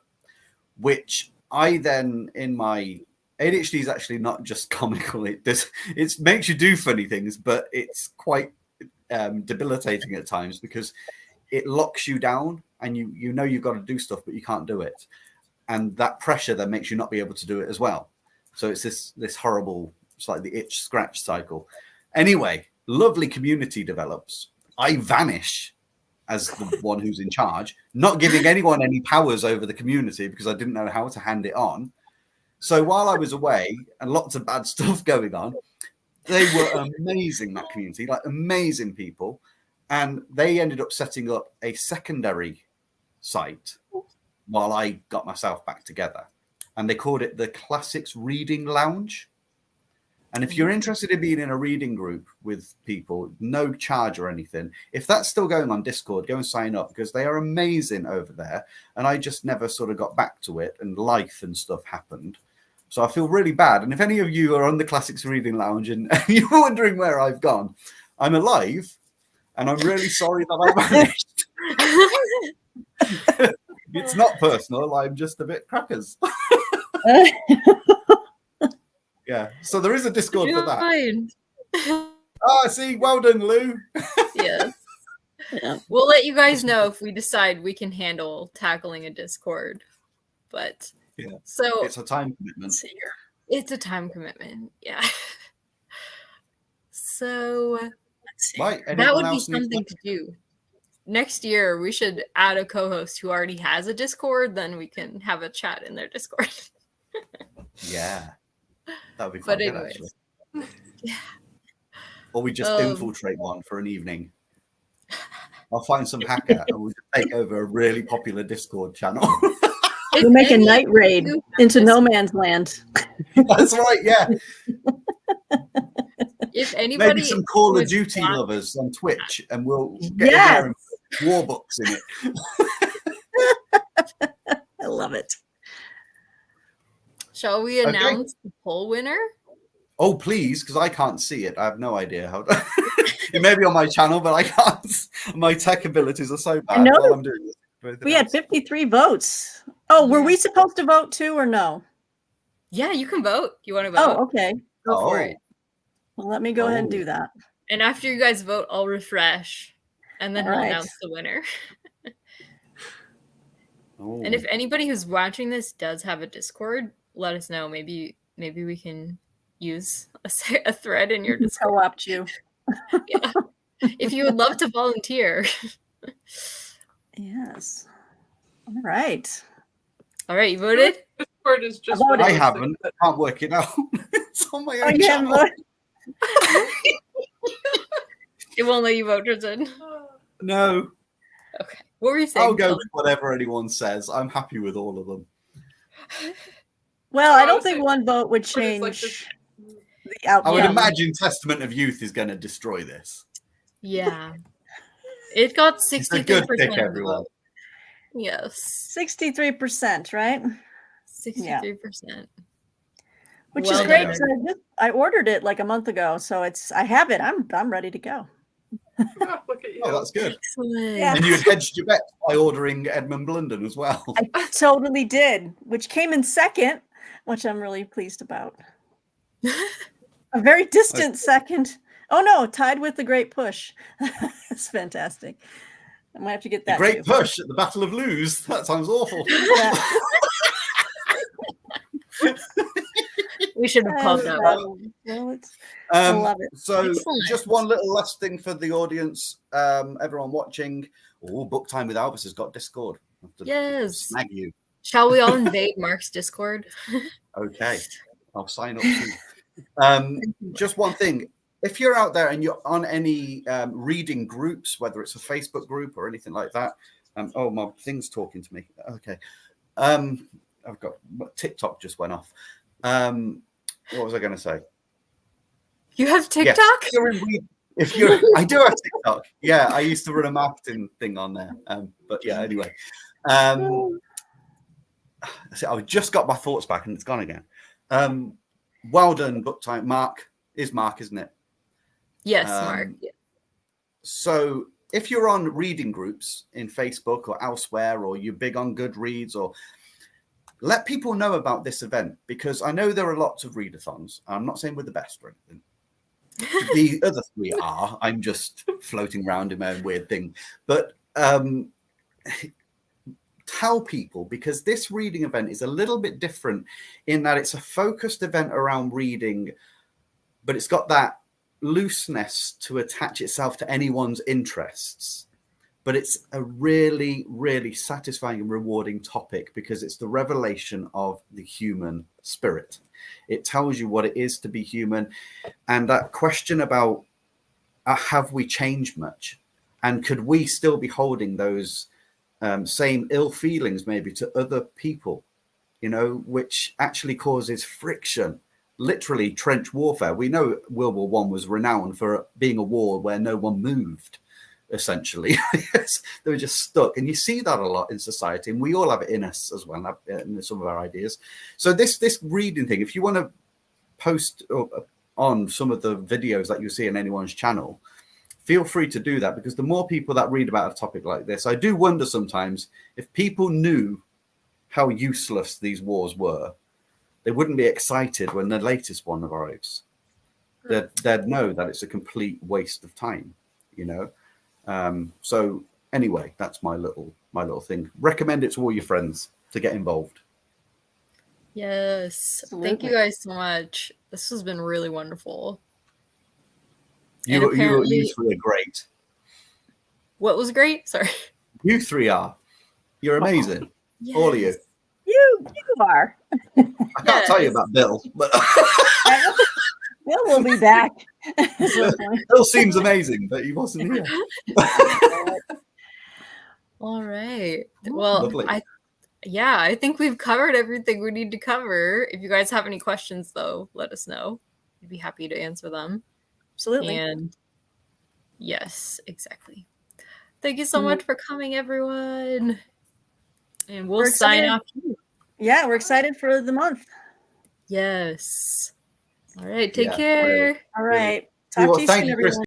which I then, in my ADHD is actually not just comical. It makes you do funny things, but it's quite debilitating at times because it locks you down and you know you've got to do stuff, but you can't do it. And that pressure then makes you not be able to do it as well. So it's this horrible, it's like the itch scratch cycle. Anyway, lovely community develops. I vanish as the one who's in charge, not giving anyone any powers over the community because I didn't know how to hand it on. So while I was away and lots of bad stuff going on, they were amazing, that community, like amazing people. And they ended up setting up a secondary site while I got myself back together. And they called it the Classics Reading Lounge. And if you're interested in being in a reading group with people, no charge or anything, if that's still going on Discord, go and sign up because they are amazing over there. And I just never sort of got back to it and life and stuff happened. So I feel really bad. And if any of you are on the Classics Reading Lounge and you're wondering where I've gone, I'm alive. and I'm really sorry that I vanished. It's not personal. I'm just a bit crackers. Yeah. So there is a Discord for that. Ah, see, well done, Lou. Yes. Yeah. We'll let you guys know if we decide we can handle tackling a Discord. But Yeah. so It's a time commitment. it's a time commitment. Yeah. So Right. that would be something to do. Next year, we should add a co-host who already has a Discord. Then we can have a chat in their Discord. Yeah. That would be But quite good, anyways. actually. Yeah. Or we just infiltrate one for an evening. I'll find some hacker and we'll just take over a really popular Discord channel. We'll make a night raid into no man's land. That's right, yeah. If anybody, maybe some Call of Duty lovers on Twitch, and we'll get in there and put war books in it. I love it. Shall we announce the poll winner? Oh, please, because I can't see it. I have no idea how. It may be on my channel, but I can't. My tech abilities are so bad while I'm doing this. We had 53 votes. Oh, were we supposed to vote too, or no? Yeah, you can vote. You want to vote? Oh, okay. Go for it. Well, let me go ahead and do that. And after you guys vote, I'll refresh, and then we'll announce the winner. And if anybody who's watching this does have a Discord, let us know. Maybe we can use a thread in your Discord. Co-opt you. Yeah. If you would love to volunteer. Yes. All right. All right, you voted? Discord is just I haven't. I can't work it out. It's on my own channel. It won't let you vote, Tristan. No. Okay. What were you saying? I'll go with whatever anyone says. I'm happy with all of them. Well, I don't think one vote would change the outcome. I would imagine Testament of Youth is going to destroy this. Yeah. It got 63%. It's a good pick, everyone. Yes. 63%, right? 63%. Which is great. I ordered it like a month ago, so I have it. I'm ready to go. Look at you. Oh, that's good. Excellent. Yeah. And you had hedged your bet by ordering Edmund Blunden as well. I totally did, which came in second, which I'm really pleased about. A very distant second. Oh no, tied with the Great Push. That's fantastic. I might have to get that. The Great Push at the Battle of Luz. That sounds awful. Yeah. We should have called that one. Well, I love it. So just one little last thing for the audience, everyone watching. Oh, Book Time with Albus has got Discord. Yes. Snag you. Shall we all invade Mark's Discord? Okay. I'll sign up soon. Just one thing. If you're out there and you're on any reading groups, whether it's a Facebook group or anything like that. Oh, my thing's talking to me. Okay. I've got TikTok just went off. What was I going to say? You have TikTok? Yes. I do have TikTok. Yeah, I used to run a marketing thing on there. But yeah, anyway. I just got my thoughts back and it's gone again. Well done, Book Time. Mark, isn't it? Yes, Mark. Yeah. So if you're on reading groups in Facebook or elsewhere, or you're big on Goodreads, or let people know about this event, because I know there are lots of readathons. I'm not saying we're the best or anything. The other three are. I'm just floating around in my own weird thing. But tell people, because this reading event is a little bit different in that it's a focused event around reading, but it's got that looseness to attach itself to anyone's interests. But it's a really, really satisfying and rewarding topic because it's the revelation of the human spirit. It tells you what it is to be human. And that question about have we changed much? And could we still be holding those same ill feelings maybe to other people, which actually causes friction, literally trench warfare. We know World War I was renowned for being a war where no one moved. Essentially, they were just stuck, and you see that a lot in society, and we all have it in us as well, in some of our ideas. So this reading thing, if you want to post on some of the videos that you see on anyone's channel, feel free to do that, because the more people that read about a topic like this, I do wonder sometimes if people knew how useless these wars were, they wouldn't be excited when the latest one arrives. They'd know that it's a complete waste of time, you know. So anyway, that's my little thing. Recommend it to all your friends to get involved. Yes. Absolutely. Thank you guys so much. This has been really wonderful. You apparently- three are great. What was great? Sorry. You three are. You're amazing. Yes. All of you. You are. I can't tell you Yes. about Bill, but Bill will be back. Bill seems amazing, but he wasn't here. All right. Well, Lovely. I think we've covered everything we need to cover. If you guys have any questions, though, let us know. We'd be happy to answer them. Absolutely. And yes, exactly. Thank you so much for coming, everyone. And we'll sign off. Yeah, we're excited for the month. Yes. All right. Take Yeah, care. really. All right. You know Talk what, to you thank soon, you, everyone. Chris.